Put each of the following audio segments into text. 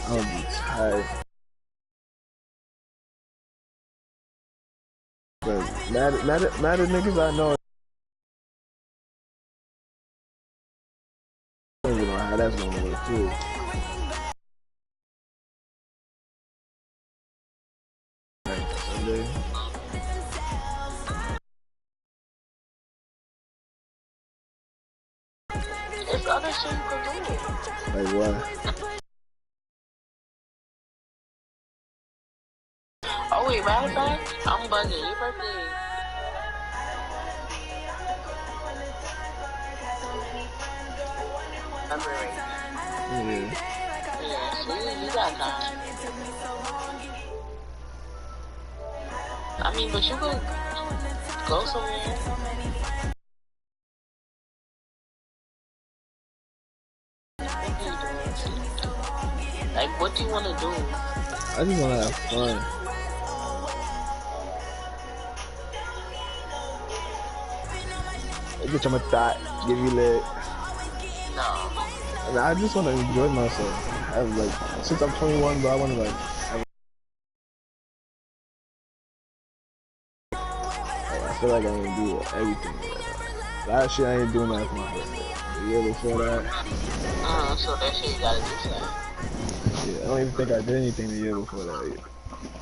I'm tired. But mad at niggas I know. I don't even know how that's gonna work too. Sunday. There's other shit you can do. Like what? Oh wait, matter of fact, I'm bugging. Your birthday. February. Yeah, so you got time. I mean, but you could go somewhere. Like, what do you want to do? I just want to have fun. Get your thought, give you lit. No. I just want to enjoy myself. Have like, since I'm 21, but I want to like. I feel like I ain't do everything. Last year I ain't doing that for my birthday. The year before that. So that shit you gotta do something. Yeah, I don't even think I did anything the year before that either.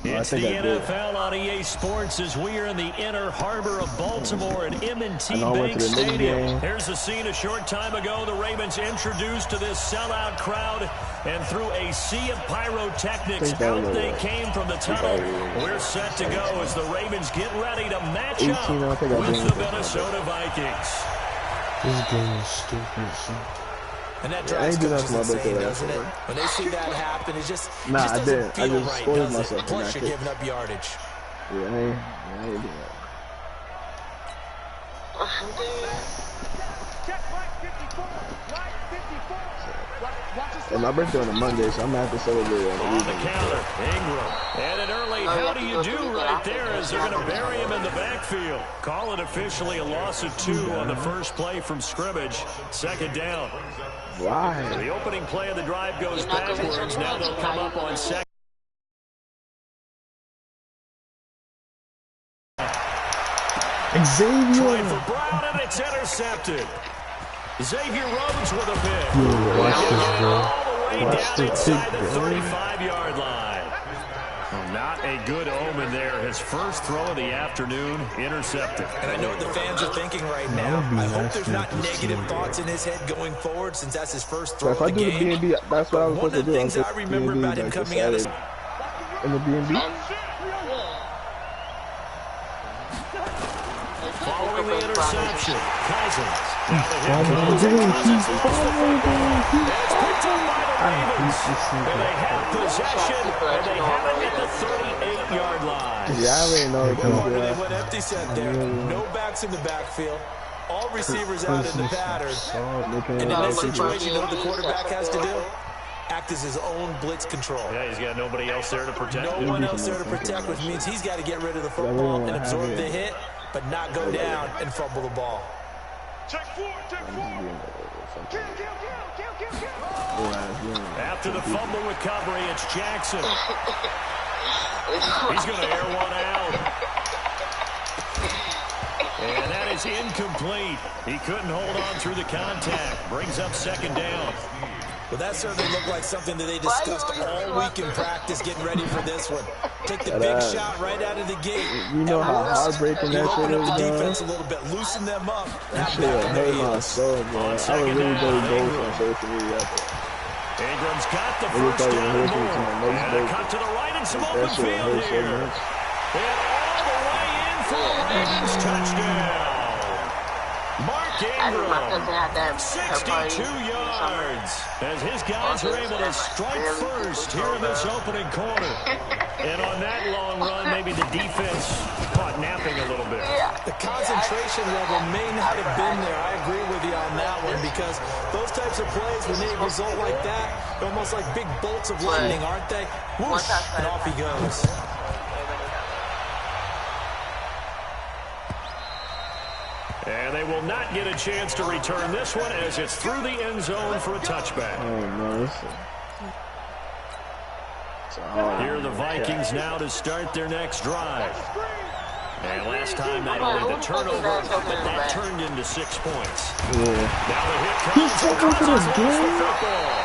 It's the NFL on EA Sports as we are in the inner harbor of Baltimore at M&T Bank Stadium. Here's the scene a short time ago. The Ravens introduced to this sellout crowd, and through a sea of pyrotechnics, out they came from the tunnel. We're set to go as the Ravens get ready to match up with the Minnesota Vikings. This game is stupid. And that drives coaches insane, doesn't it? When they see that happen, it just doesn't feel right, does it? Plus, you're giving up yardage. Yeah, I ain't doing that. And my birthday on a Monday, so I'm gonna have to celebrate on the counter, Ingram. And an early how do you do right there as they're going to bury him in the backfield. Call it officially a loss of 2 on the first play from scrimmage. Second down. Why? The opening play of the drive goes backwards. Now they'll come up on second. Xavier. Trying for Brown, and it's intercepted. Xavier Rhodes with a pick. Watch this, bro. All the way down inside the 35-yard line. Well, not a good omen there. His first throw of the afternoon, intercepted. And I know what the fans are thinking right now. I hope there's not negative thoughts in his head going forward, since that's his first throw of the game. If I do the B&B, that's what I was supposed to do. One of the things I remember about him coming out of in the B&B. Following the interception, Cousins. He's And they have possession, and they have it at the 38-yard line. Yeah, I already know they went empty set there. No backs in the backfield. All receivers out in the pattern. And in that situation, you know what the quarterback has to do? Act as his own blitz control. Yeah, he's got nobody else there to protect. No one else there to protect, which means he's got to get rid of the football and absorb the hit, but not go down and fumble the ball. After the fumble recovery, it's Jackson. He's going to air one out. And that is incomplete. He couldn't hold on through the contact. Brings up second down. Well, that certainly looked like something that they discussed all week in practice, getting ready for this one. Take the big shot right out of the gate. You know how heartbreaking that shit is, the defense a little bit, loosen them up. That shit hurt my soul, bro. I would really go goals on social media. Ingram's got the first down and a cut to the right and some open field here. And all the way in for a Ravens touchdown. Mark Ingram, 62 yards, as his guys are able to strike first here in this opening quarter. And on that long run, maybe the defense caught napping a little bit. The concentration level may not have been there. I agree with you on that one, because those types of plays, when they result like that, they're almost like big bolts of lightning, aren't they? Whoosh, and off he goes. And they will not get a chance to return this one as it's through the end zone for a touchback. Oh, no. Here are the Vikings now to start their next drive. And last time, not only the turnover, but that turned into 6 points. Yeah. Now the hit comes. Cousins lost the football.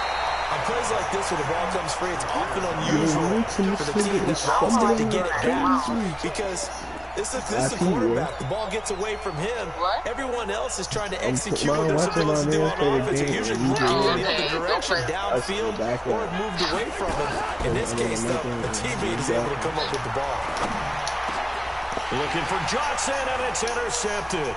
On plays like this where the ball comes free, it's often unusual for the team that lost it to get it back. Because this is the quarterback. The ball gets away from him. Everyone else is trying to execute what they're supposed to do on offense. They're usually moving in the other direction, downfield, or have moved away from him. In this case, though, the teammate is able to come up with the ball. Looking for Johnson, and it's intercepted.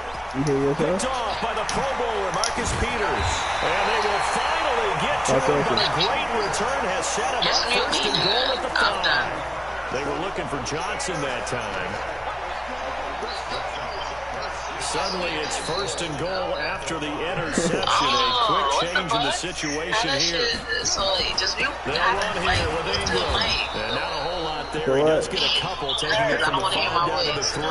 Picked off by the Pro Bowler, Marcus Peters. And they will finally get to him, but a great return has set him up first and goal at the 5. They were looking for Johnson that time. Suddenly it's first and goal after the interception. A quick change in the situation here. They'll run here with Ingram. And not a whole lot there. He does get a couple, taking it from the 5 down to the 3.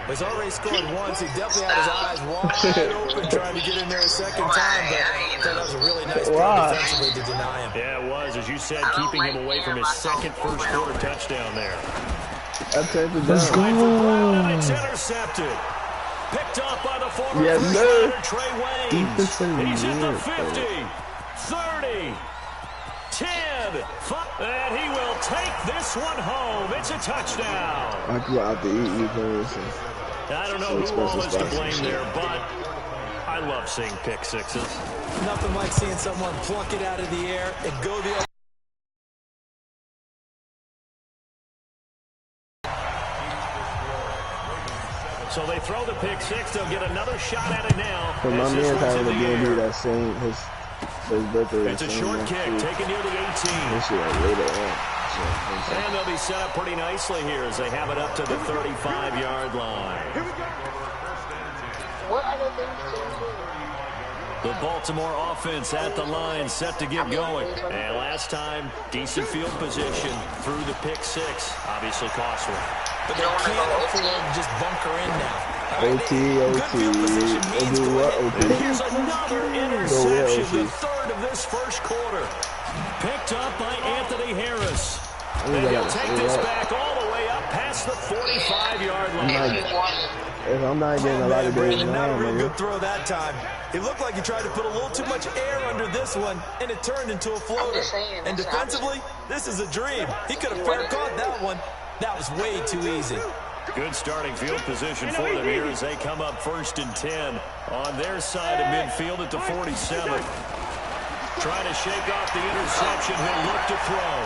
He's already scored once. He definitely had his eyes wide open trying to get in there a second time, but I thought that was a really nice play defensively to deny him. Yeah, it was, as you said, keeping him away from his second first-quarter touchdown there. Let's go. It's intercepted. Picked off by the former first-rounder Trey Waynes. He's at the 50, 30, 10, 5, and he will take this one home. It's a touchdown. I go out to eat first. I don't know who all is to blame there, but I love seeing pick sixes. Nothing like seeing someone pluck it out of the air and go the other. So they throw the pick six. They'll get another shot at it now. But my man's having a game that same his birthday. It's a short kick taken near the 18. This is like later on. And they'll be set up pretty nicely here as they have it up to the 35-yard line. What other things do you do? The Baltimore offense at the line, set to get going. And last time, decent field position through the pick six. Obviously costly. But they can't afford to just bunker in now. OT. And here's another interception, the third of this first quarter. Picked up by Anthony Harris. And he'll take this back all the way up past the 45-yard line. If I'm not getting a lot of days not a real good throw that time. It looked like he tried to put a little too much air under this one, and it turned into a floater. And defensively, this is a dream. He could have fair caught that one. That was way too easy. Good starting field position for them here as they come up 1st and 10 on their side of midfield at the 47. Trying to shake off the interception. He'll look to throw.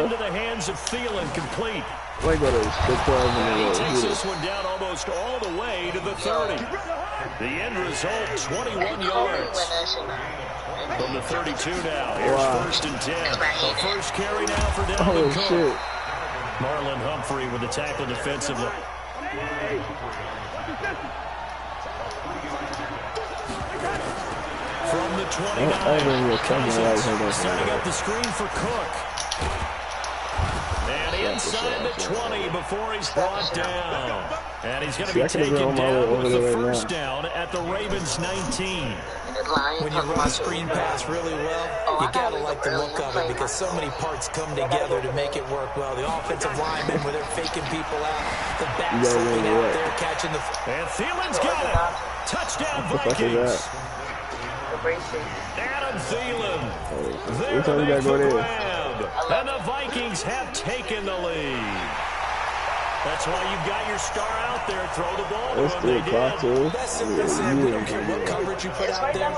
Into the hands of Thielen, complete. He takes this one down almost all the way to the 30. The end result, 21 yards. From the 32 now. Here's 1st and 10. The first carry now for Dalvin Cook. Marlon Humphrey with the tackle defensively. From the 29, Cousins setting up the screen for Cook. And inside the 20 before he's brought down. And he's going to be taken down with the first down at the Ravens 19. When you run a screen pass really well, you gotta like the look of it because so many parts come together to make it work well. The offensive linemen where they're faking people out, the back slipping out there, catching the... And Thielen's got it! Touchdown Vikings! Adam Thielen. There to make the grab. And the Vikings have taken the lead. That's why you've got your star out there. Throw the ball to him. They did. That's simply said, we don't care what coverage you put out there.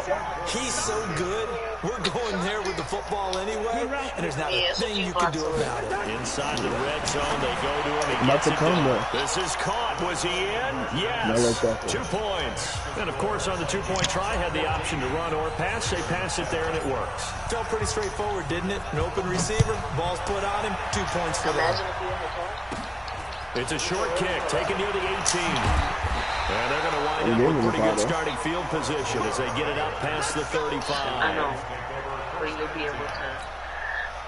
He's so good. We're going there with the football anyway, and there's not a thing you can do about it. Inside the red zone, they go to him. He gets it done. This is caught. Was he in? Yes. 2 points. And, of course, on the two-point try, had the option to run or pass. They pass it there, and it works. Felt pretty straightforward, didn't it? An open receiver, ball's put on him, 2 points for them. It's a short kick, taken near the 18. And they're going to wind up with pretty good starting field position as they get it up past the 35. I know. But you'll be able to.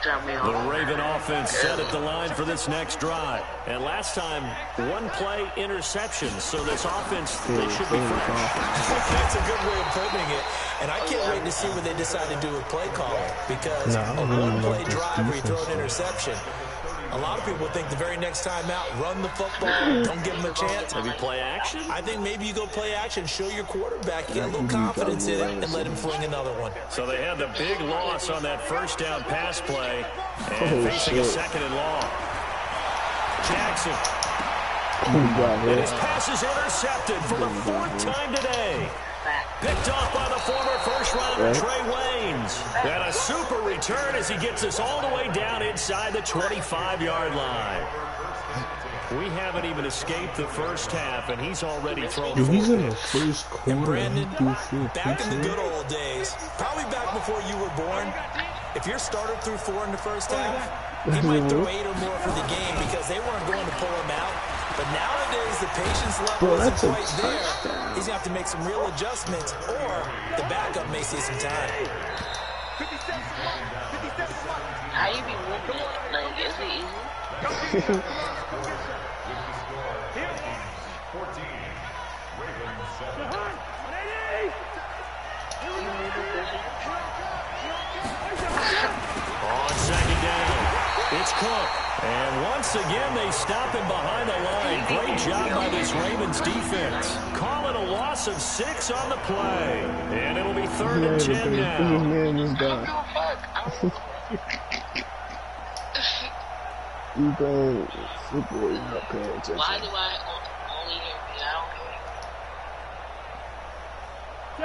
The Raven offense set at the line for this next drive. And last time, one play interception. So this offense, they should be fresh. That's a good way of putting it. And I can't wait to see what they decide to do with play calling. Because a one-play drive where you throw an interception, a lot of people think the very next time out, run the football, don't give them a chance. Maybe play action? I think maybe you go play action, show your quarterback, get a little confidence in it, and let him fling another one. So they had the big loss on that first down pass play, and facing a second and long. Jackson. And his pass is intercepted for the fourth time today. Picked off by the former first-rounder Trey Waynes. And a super return as he gets us all the way down inside the 25-yard line. We haven't even escaped the first half, and he's already thrown four. He's in the first quarter. And Brandon, back in the good old days, probably back before you were born, if your starter threw 4 in the first half, he might throw 8 or more for the game because they weren't going to pull him out. But nowadays, the patience level isn't quite there. He's going to have to make some real adjustments, or the backup may see some time. How you be moving? Like, is it easy? On second down, it's Cook. And once again, they stop him behind the line. Great job by this Ravens defense. Call it a loss of 6 on the play. And it'll be 3rd and 10 now. I don't give a fuck. You playing football, you're not paying attention. Why do I only hear me? I don't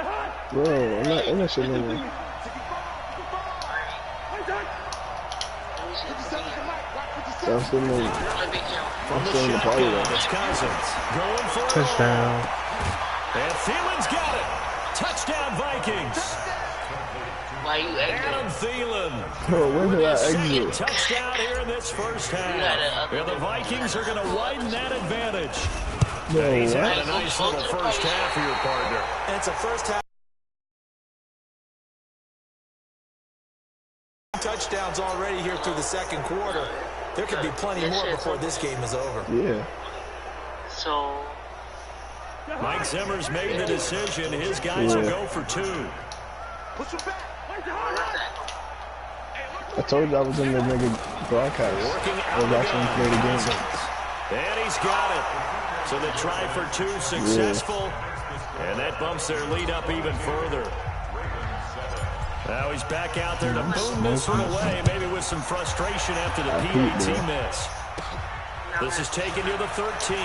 care. Bro, I'm not shit no more. I'm still in the party though. Cousins going for Touchdown. And Thielen's got it. Touchdown Vikings. Why you Adam Thielen. Bro, when did I Second exit? touchdown here in this first half. And the Vikings are going to widen that advantage. No, He's had a what? nice little first half for your partner. And it's a first half. Touchdowns already here through the second quarter. There could be plenty more before this game is over. Yeah. So, Mike Zimmer's made the decision. His guys will go for 2. I told you I was in the nigga broadcast. Working I was watching him play the game. And he's got it. So the try for 2 successful. And that bumps their lead up even further. Now he's back out there to boom this one away, maybe with some frustration after the PAT miss. This is taken to the 13.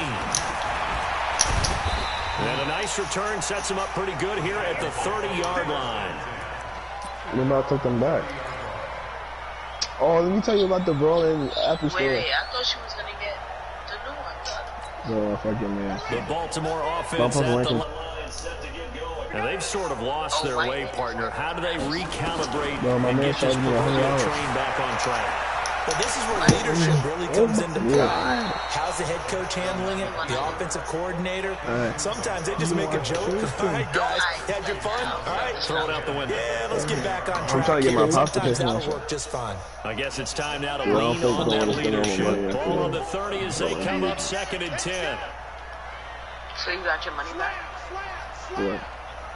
And a nice return sets him up pretty good here at the 30-yard line. What about took them back? Oh, let me tell you about the brawling Apple Store. wait, I thought she was going to get the new one. Oh, fucking man. The Baltimore offense at the line set to get going. And they've sort of lost their way, partner. How do they recalibrate and get this proverbial train back on track? Well, this is where leadership really comes into play. How's the head coach handling it? The offensive coordinator? Sometimes they just make a joke. All right, guys, had your fun? All right, throw it out the window. Yeah, let's get back on track. I'm trying to get my pasta Sometimes picking that'll work just fine. I guess it's time now to lean on that leadership. Ball on the 30 as they come up 2nd and 10. So you got your money back? Yeah.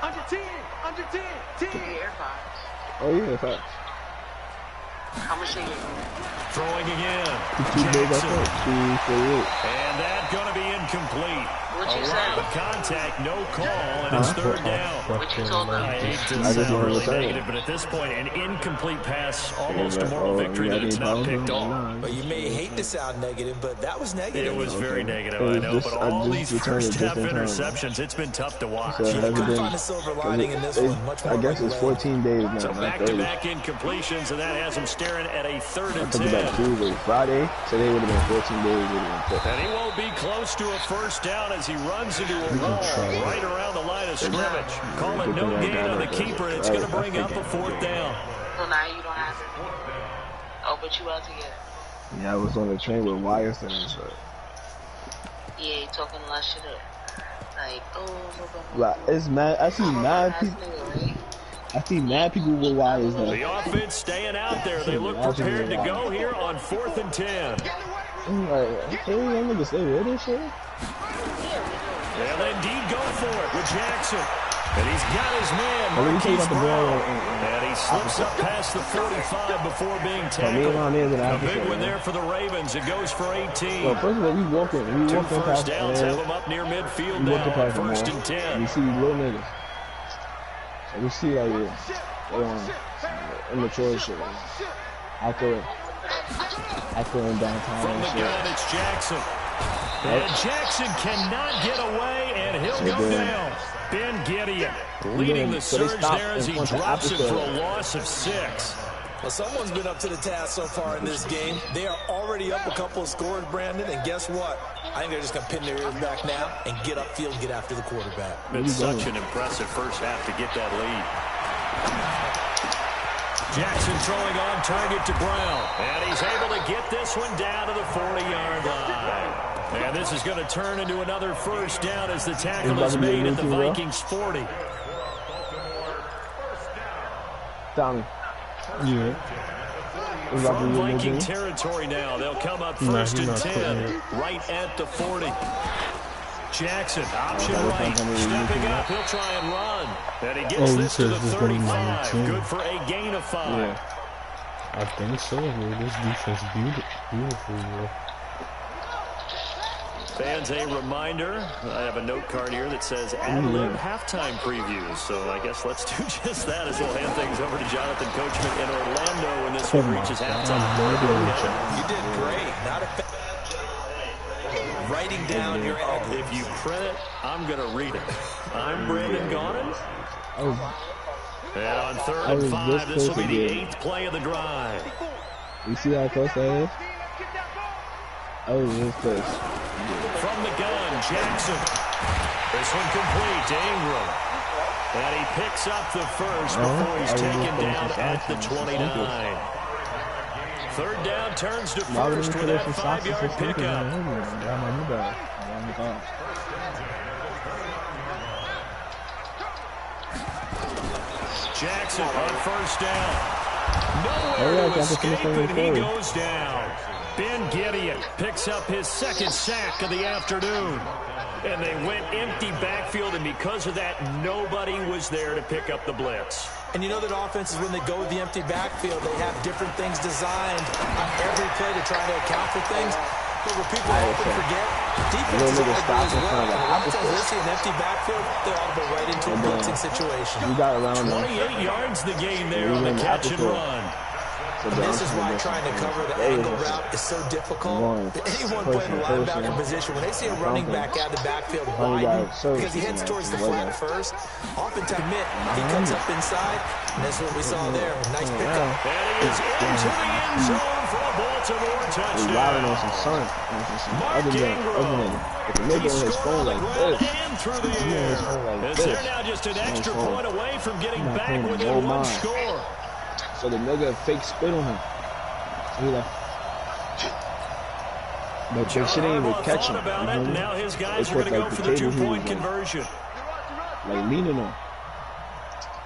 Under 10. Your AirPods. Oh, yeah, facts. How much they get? Throwing again. Jackson. And that's going to be incomplete. What you A say? round of contact, no call, and it's 3rd down. What you told them? I hate to sound really negative, but at this point, an incomplete pass, almost a moral victory that it's not picked off. But you may hate to sound negative, but that was negative. It was very negative, I know, but all these first half interceptions, it's been tough to watch. So You couldn't find a silver lining in this one. Much more I guess it's 14 days now. So not 30. back-to-back incompletions, and that has him staring at a 3rd I and took it back 10. Tuesday, Friday. Today would have been 14 days. And he won't be close to a first down as he runs into a wall right around the line of scrimmage. Call it no gain on the keeper, and it's going to bring up a 4th down. So now you don't have it. Oh, but you about to get it. Yeah, I was on the train with Wires and Yeah, you talking a lot of shit up. Like, oh, like, it's mad. I see mad people. I see mad people with wires though. The offense staying out there. They look prepared to go here on 4th and 10. I'm like, okay, that nigga stay with this shit. They'll indeed go for it with Jackson. And he's got his man, Marquise Brown. And he slips up past the 45 before being tackled. A big one there for the Ravens. It goes for 18. Well, first of all, we walking Two past first downs have them up near midfield now on 1st and 10. We see little niggas. So we see like immature shit. Out there in downtown. From the gun, it's Jackson. And Jackson cannot get away, and he'll go down. Ben Gideon leading the surge there as he drops it for a loss of 6. Well, someone's been up to the task so far in this game. They are already up a couple of scores, Brandon, and guess what? I think they're just going to pin their ears back now and get upfield and get after the quarterback. Been such an impressive first half to get that lead. Jackson throwing on target to Brown. And he's able to get this one down to the 40-yard line. And this is going to turn into another first down as the tackle is made at the Vikings 40. Tommy. Yeah. From Viking territory now. They'll come up 1st and 10 right at the 40. Jackson, option right, stepping up, he'll try and run. And he gets this to the 35, good for a gain of 5. Yeah. I think so, bro. This defense beautiful, bro. Fans, a reminder, I have a note card here that says ad-lib halftime previews. So I guess let's do just that as we'll hand things over to Jonathan Coachman in Orlando when this one reaches halftime. You did great. Not a writing down your ad. If you print it, I'm going to read it. I'm Brandon Gaudin. And on 3rd and 5, this will be the 8th play of the drive. You see how close that is? I was this close. From the gun, Jackson. This one complete to Ingram. And he picks up the first before he's taken down at the 29. 3rd down turns to 1st with that 5-yard pickup. Jackson on 1st down. Nowhere to escape, and he goes down. Ben Gideon picks up his 2nd sack of the afternoon. And they went empty backfield, and because of that, nobody was there to pick up the blitz. And you know that offenses, when they go with the empty backfield, they have different things designed on every play to try to account for things. But what people often forget, defenses ought to do as well. A lot of times they see an empty backfield, they ought to go right into a blitzing situation. You got around 28 yards the gain there on the catch and run. And this is why trying to cover the angle route is so difficult. Anyone playing the linebacker position, when they see a running back out of the backfield widen, because he heads towards the flat first, oftentimes he comes up inside, and that's what we saw there. Nice pickup. And he is into the end zone for a Baltimore touchdown. Mark Ingram. He scored on the ground and through the air. And they're now just an extra point away from getting back within one score. So the nigga fake spit on him. So he like, but they shit ain't even catch him. Now his guys are going to go for the 2-point conversion. Like leaning on.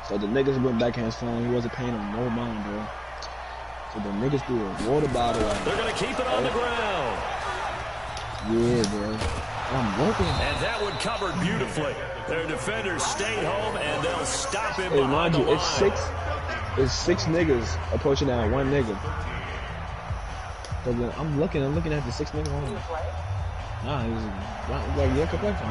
So the niggas went backhand phone. He wasn't paying him no mind, bro. So the niggas threw a water bottle at him. They're going to keep it on the ground. Yeah, bro. I'm working. And that one covered beautifully. Their defenders stayed home, and they'll stop him hey, behind the line. It's six niggas approaching that one nigga. I'm looking at the 6 niggas on. Nah, he's like, yeah, complexion.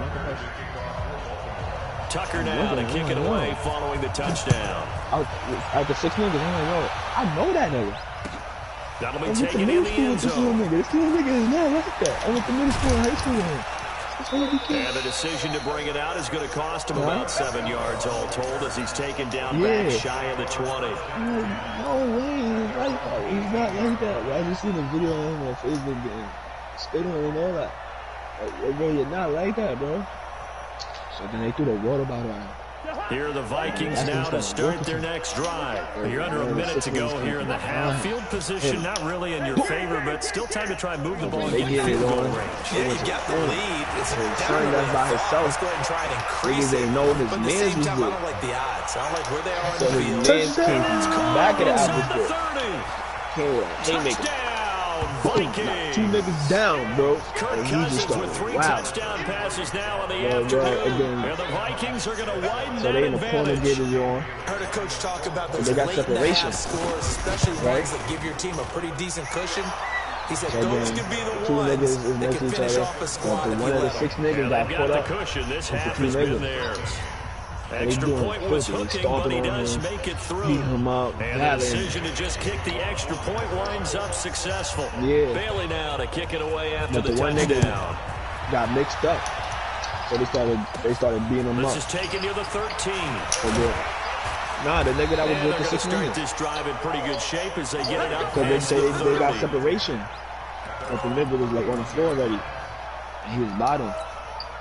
Tucker now to kick it away following the touchdown. Out the 6 niggas, I'm like, yo, I know that nigga. That'll be taken in the end zone. This little nigga is not like that. I went to middle school and high school with him. And the decision to bring it out is going to cost him about 7 yards all told as he's taken down back shy of the 20. No way, he's like that. He's not like that. I just seen a video on him on Facebook getting spit on and all that. Like, bro, you're not like that, bro. So then they threw the water bottle at him. Here are the Vikings now to start their next drive. You're under a minute to go here in the half. Field position not really in your favor, but still time to try and move the ball and get field goal range. Yeah, you got the lead. It's trying that by himself. Let's go ahead and try and increase it. Know his but at the same time, I don't like the odds. I don't like where they are on the field. Back of the opposite. Touchdown, Vikings. 2 niggas down, bro. Kirk And he Cousins just with 3 wow. touchdown passes now in the afternoon. And the Vikings are going to widen so that they in the corner advantage. getting you on. I heard a coach talk about those They got late in the separation. half scores, especially ones that give your team a pretty decent cushion. He said those could be the ones that can finish off a squad if you one of the let 6 them. niggas got They've caught got up. the cushion. This with the half 2 has been niggas. theirs. They Extra doing point was filthy. hooking, Stomping but he on does him, make it through. beating him up, And the battling. decision to just kick the extra point winds up successful. Yeah. Bailey now to kick it away after But the one nigga touchdown. got mixed up. So they started beating him This up. is taking you to 13. So nah, the nigga that was And with they're the going to 6 start niggas. this drive in pretty good shape as they get it up So past the they got 30. separation. But the nigga was like on the floor already. And he was bottom.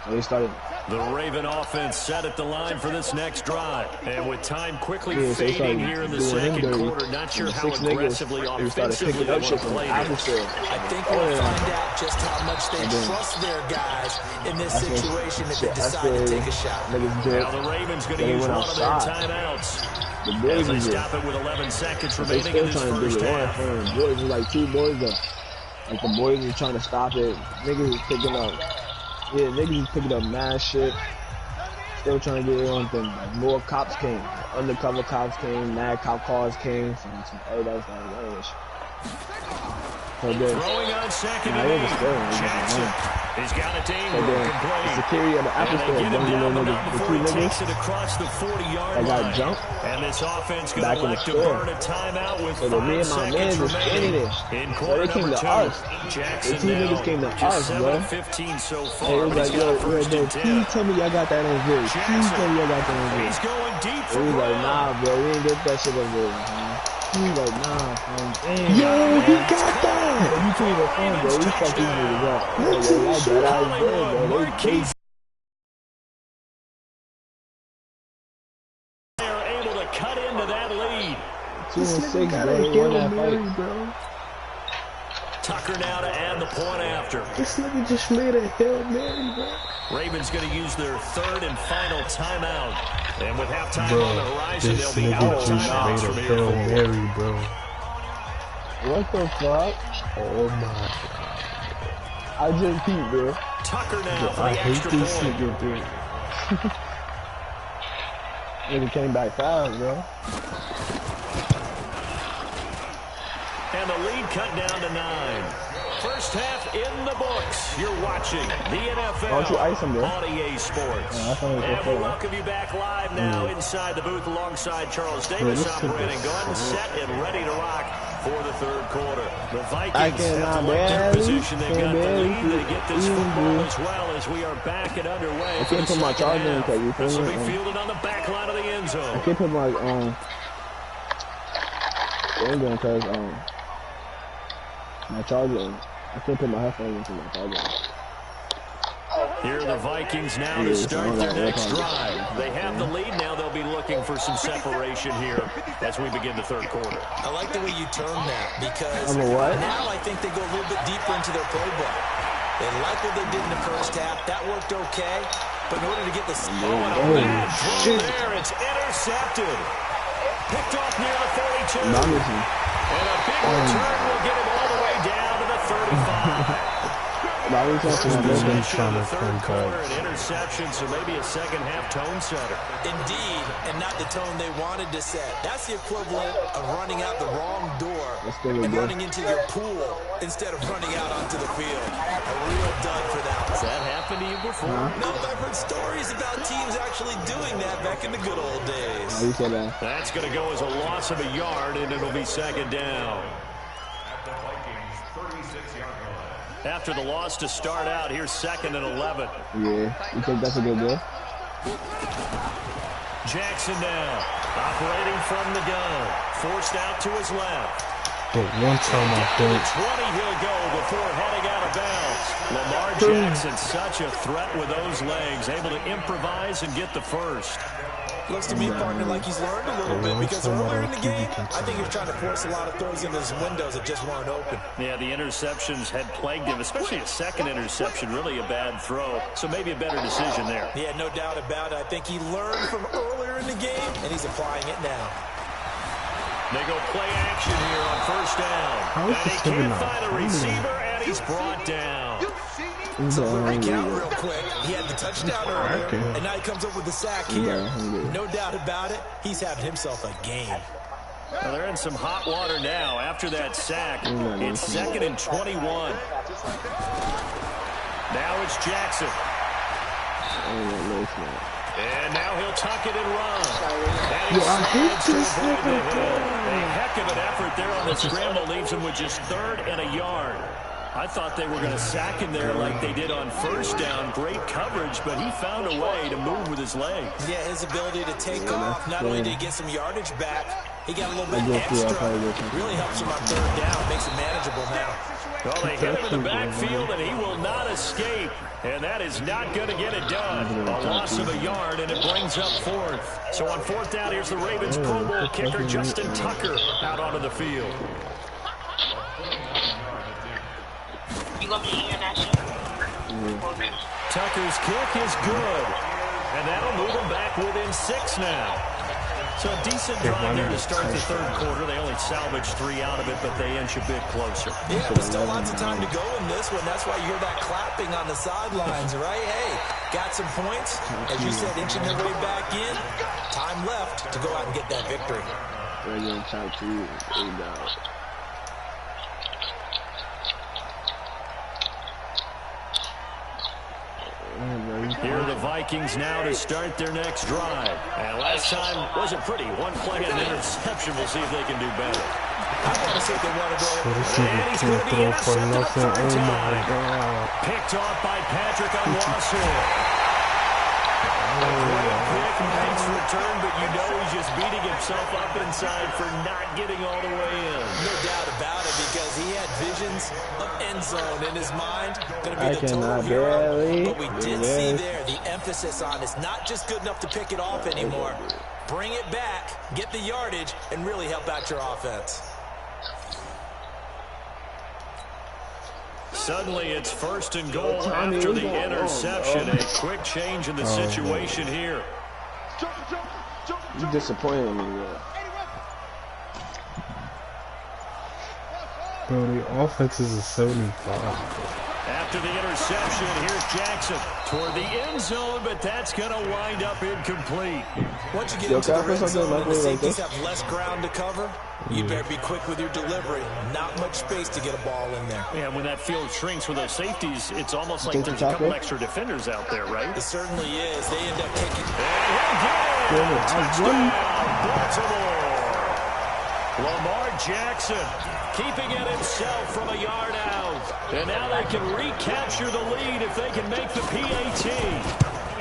So they started. The Raven offense set at the line for this next drive. And with time quickly Yeah, so they fading started here in the doing him second dirty. quarter, not sure And the how 6 niggas, aggressively they started offensively picking they up want shit to from the play this. atmosphere. I think we'll find out just how much they trust their guys in this situation if they decide to take a shot. Niggas did. Now the Ravens going to They use went one of their outside. timeouts. The As boys they was stop it with 11 seconds They remaining still in this trying to do first it on half. for them. Boys was like 2 boys up. Like the boys was trying to stop it. Niggas was picking up. Yeah, niggas was picking up mad shit. Still trying to get it on them. Like more cops came. Undercover cops came. Mad cop cars came. Some everybody started running this shit. So then, Throwing on second nah, and it was 8. still it was Jackson. running. He's got it to So Ingram. then, the Complete. security of the Apple And Store, they get him them down little the niggas, mound the before 2 he takes niggas it across the 40-yard that got line. jumped And this offense going back to in the elect to store. burn a timeout with So then me 5 and my man seconds was standing remaining. there. In So quarter they came number to 2. us. Jackson The 2 niggas came to now just us, 7 bro. of 15 so And far, it was but like, he's got yo, a first and 10. please tell me y'all got that on video. Please tell me y'all got that on video. He's going deep He for was like, Brown. nah, bro, we ain't get that shit on video, man. He was like, nah, man. Yo, he got that! You can't even phone, bro. We fucked these niggas up. Yo, y'all dead out there, bro. Marquise. They are able to cut into that lead. 2-6, bro. He won that fight. bro. Tucker now to add the point after. This nigga just made a Hail Mary, bro. Ravens going to use their 3rd and final timeout. And with halftime Bro, on the horizon, this they'll be out nigga of just timeouts made from a here Hail forward. Mary, bro. What the fuck? Oh my god. I just peeped, bro. Tucker now for I the hate extra this point. nigga, bro. Nigga came back fast, bro. And the lead cut down to 9. First half in the books. You're watching the NFL Why don't you ice him, bro? on EA Sports. Yeah, I thought it was And okay, we though. welcome you back live now inside the booth alongside Charles Davis this operating is gun, set and ready to rock for the 3rd quarter. The I Vikings cannot have to like their barely, position. They've got the barely lead. They get this even football do. as well as we are back and underway. I for can't the put my second charger in half. because you This feel will be me? fielded on the back line of the end I zone. can't put my thing in because my charger. I can't put my headphones into my charger. Here are the Vikings now to start their next drive. They have the lead now. They'll be looking for some separation here as we begin the 3rd quarter. I like the way you term that because I'm a what? now I think they go a little bit deeper into their playbook. They like what they did in the first half. That worked okay. But in order to get the And a bad throw shit. there. It's intercepted. Picked off near the 42. Robinson. And a big return will get him all the way down to the 35. Robinson. Possession trying of the to 3rd come quarter, back. an interception, so maybe a second half tone setter. Indeed, and not the tone they wanted to set. That's the equivalent of running out the wrong door That's still and good. running into your pool instead of running out onto the field. A real dud for that Has one. that happened to you before? No, but I've heard stories about teams actually doing that back in the good old days. He said that. That's going to go as a loss of a yard, and it'll be second down. After the loss to start out, here's 2nd and 11. Yeah. You think that's a good deal? Jackson now, operating from the gun. Forced out to his left. But one time I To the think 20 he'll go before heading out of bounds. Lamar Jackson, such a threat with those legs, able to improvise and get the first. Looks to me, partner, like he's learned a little bit because earlier in the game, I think he was trying to force a lot of throws into his windows that just weren't open. Yeah, the interceptions had plagued him, especially a second interception, really a bad throw. So maybe a better decision there. Yeah, no doubt about it. I think he learned from earlier in the game, and he's applying it now. They go play action here on first down. And he can't find a receiver, and he's brought down. So let me recount real quick. He had the touchdown earlier, and now he comes up with the sack here. No doubt about it, he's having himself a game. Well, they're in some hot water now. After that sack, it's 2nd and 21. Now it's Jackson. And now he'll tuck it and run. And a heck of an effort there on the scramble leaves him with just 3rd and a yard. I thought they were going to sack him there like they did on first down. Great coverage, but he found a way to move with his legs. Yeah, his ability to take off, not only did he get some yardage back, he got a little bit extra. Really helps him on 3rd down, makes it manageable now. Well, they hit him in the backfield, and he will not escape. And that is not going to get it done. A loss of a yard, and it brings up 4th. So on 4th down, here's the Ravens Pro Bowl kicker, Justin Tucker, out onto the field. You gonna be here that shit? Tucker's kick is good. And that'll move him back within 6 now. So a decent drive there to start the 3rd quarter. They only salvaged 3 out of it, but they inch a bit closer. Yeah, but still lots of time to go in this one. That's why you hear that clapping on the sidelines, right? Hey, got some points. As you said, inching their way back in. Time left to go out and get that victory. Here are the Vikings now to start their next drive. And last time wasn't pretty. 1 play and an interception. We'll see if they can do better. I want to see if they want to go. And he's going to be intercepted the 3rd time. Picked off by Patrick Onwuasor. Quick, nice return, but you know he's just beating himself up inside for not getting all the way in. No doubt about it, because he had visions of end zone in his mind. Going to be the total hero. But we did see there the emphasis on it's not just good enough to pick it off anymore. Bring it back, get the yardage, and really help out your offense. Suddenly it's 1st and goal after the interception. A quick change in the situation here. You disappointed me, bro. Bro, the offense is a 75. After the interception, here's Jackson toward the end zone, but that's going to wind up incomplete. Once you get into the red zone and the safeties have less ground to cover, you better be quick with your delivery. Not much space to get a ball in there. Yeah, when that field shrinks with those safeties, it's almost like there's a couple extra defenders out there, right? It certainly is. They end up taking... Touchdown, Baltimore! Lamar Jackson keeping it himself from a yard out. And now they can recapture the lead if they can make the PAT.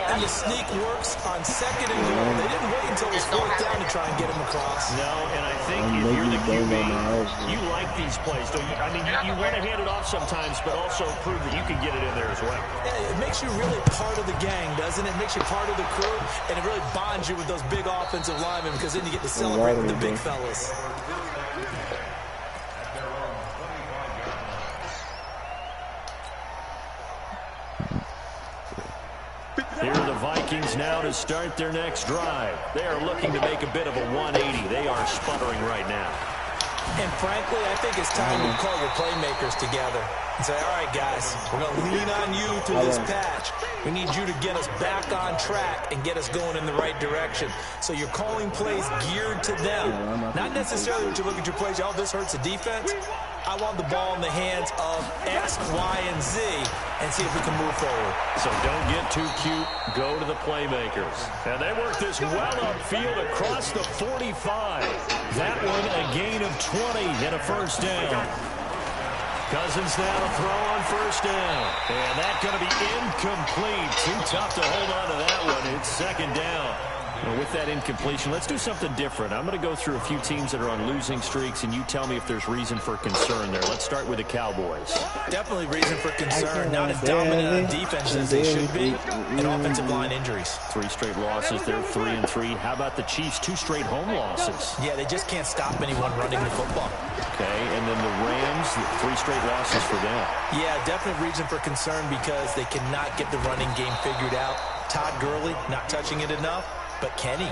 And the sneak works on 2nd and goal. They didn't wait until it was 4th down to try and get him across. No, and I think if you're the QB, you like these plays, don't you? I mean, you want to hand it off sometimes, but also prove that you can get it in there as well. Yeah, it makes you really part of the gang, doesn't it? It makes you part of the crew, and it really bonds you with those big offensive linemen because then you get to celebrate with the big fellas. Here are the Vikings now to start their next drive. They are looking to make a bit of a 180. They are sputtering right now. And frankly, I think it's time to call your playmakers together and say, all right, guys, we're going to lean on you through this patch. We need you to get us back on track and get us going in the right direction. So you're calling plays geared to them. Not necessarily when you look at your plays, oh, this hurts the defense. I want the ball in the hands of X, Y, and Z and see if we can move forward. So don't get too cute. Go to the playmakers. And they work this well upfield across the 45. That one a gain of 20 and a 1st down. Cousins now to throw on 1st down. And that's going to be incomplete. Too tough to hold on to that one. It's 2nd down. Well, with that incompletion, let's do something different. I'm going to go through a few teams that are on losing streaks, and you tell me if there's reason for concern there. Let's start with the Cowboys. Definitely reason for concern. Not as dominant on defense as they should be, and offensive line injuries. 3 straight losses. They're 3-3. How about the Chiefs? 2 straight home losses. Yeah, they just can't stop anyone running the football. Okay, and then the Rams, 3 straight losses for them. Yeah, definitely reason for concern because they cannot get the running game figured out. Todd Gurley not touching it enough. But Kenny.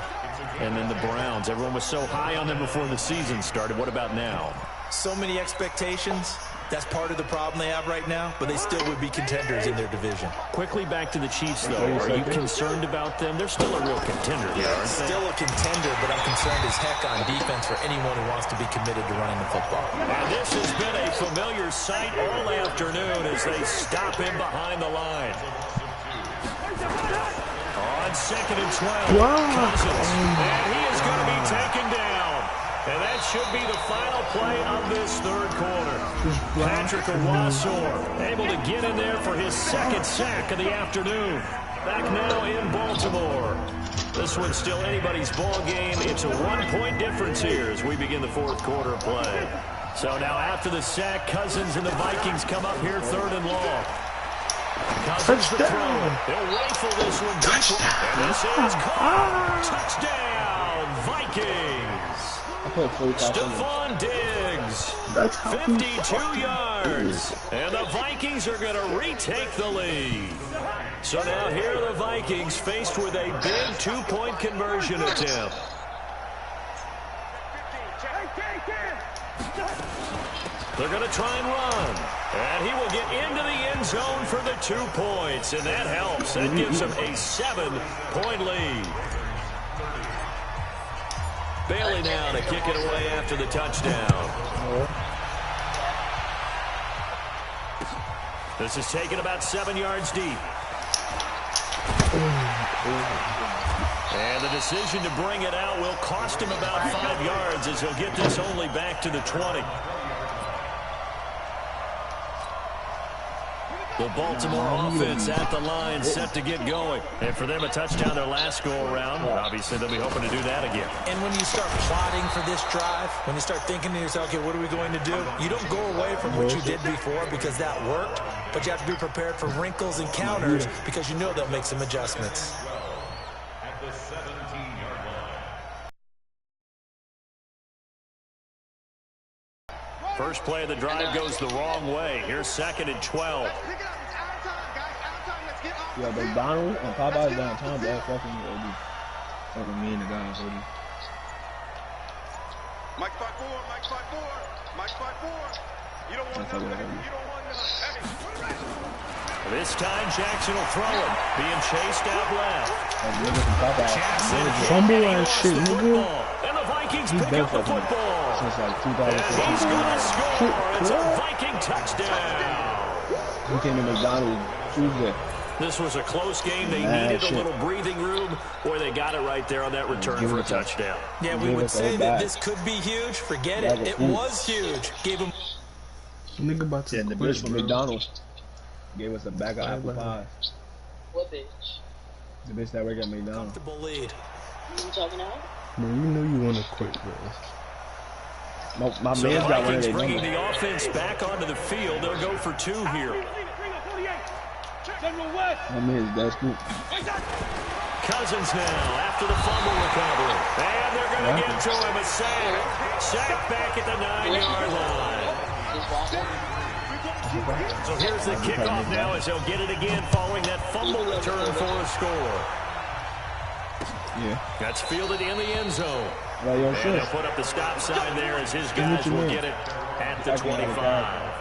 And then the Browns. Everyone was so high on them before the season started. What about now? So many expectations. That's part of the problem they have right now, but they still would be contenders in their division. Quickly back to the Chiefs, though. Are you concerned about them? They're still a real contender here, aren't they? Still a contender, but I'm concerned as heck on defense for anyone who wants to be committed to running the football. And this has been a familiar sight all afternoon as they stop him behind the line. On 2nd and 12, Cousins, and he is going to be taken down. And that should be the final play of this third quarter. Patrick Owusu able to get in there for his 2nd sack of the afternoon. Back now in Baltimore. This one's still anybody's ball game. It's a 1-point difference here as we begin the 4th quarter play. So now after the sack, Cousins and the Vikings come up here 3rd and long. Cousins the throw. He'll rifle this one deep. And this is caught. Touchdown, Vikings. Stephon Diggs. 52 yards. And the Vikings are going to retake the lead. So now here are the Vikings faced with a big 2-point conversion attempt. They're going to try and run. And he will get into the end zone for the 2 points. And that helps. That gives him a 7-point lead. Bailey now to kick it away after the touchdown. This is taken about 7 yards deep. And the decision to bring it out will cost him about 5 yards as he'll get this only back to the 20. The Baltimore offense at the line, set to get going. And for them, a touchdown their last go-around. Obviously, they'll be hoping to do that again. And when you start plotting for this drive, when you start thinking to yourself, okay, what are we going to do? You don't go away from what you did before because that worked, but you have to be prepared for wrinkles and counters because you know they'll make some adjustments. At the 17-yard line. First play of the drive goes the wrong way. Here's 2nd and 12. Yeah, McDonald and Popeyes downtown, bro. Fucking me and the guys, OD. Mike 5-4, Mike 5-4, Mike 5-4. You don't want to This time Jackson will throw it. Being chased out left. Jackson fumble and shit, nigga. And the Vikings pick up the football. Since like And 2014. he's going to score. It's a Viking touchdown. He came to McDonald's Tuesday. This was a close game. They needed a little breathing room. Boy, they got it right there on that return for a touchdown. Yeah, we would say that this could be huge. Forget it. It was huge. Gave him. Nigga about to The bitch from McDonald's gave us a bag of apple pie. What bitch? The bitch that work at McDonald's. Comfortable lead. What you talking about? Bro, you know you want to quit, bro. My So man's the got one of Vikings their bringing numbers. the offense back onto the field. They'll go for 2 here. My man's that scoop. Cousins now after the fumble recovery. And they're going to get to him a sack. Sack back at the 9-yard line. So here's the kickoff now as they'll get it again following that fumble return for a score. Yeah. That's fielded in the end zone. Well, yo, And shit. they'll put up the stop sign there as his guys will get it at the 25.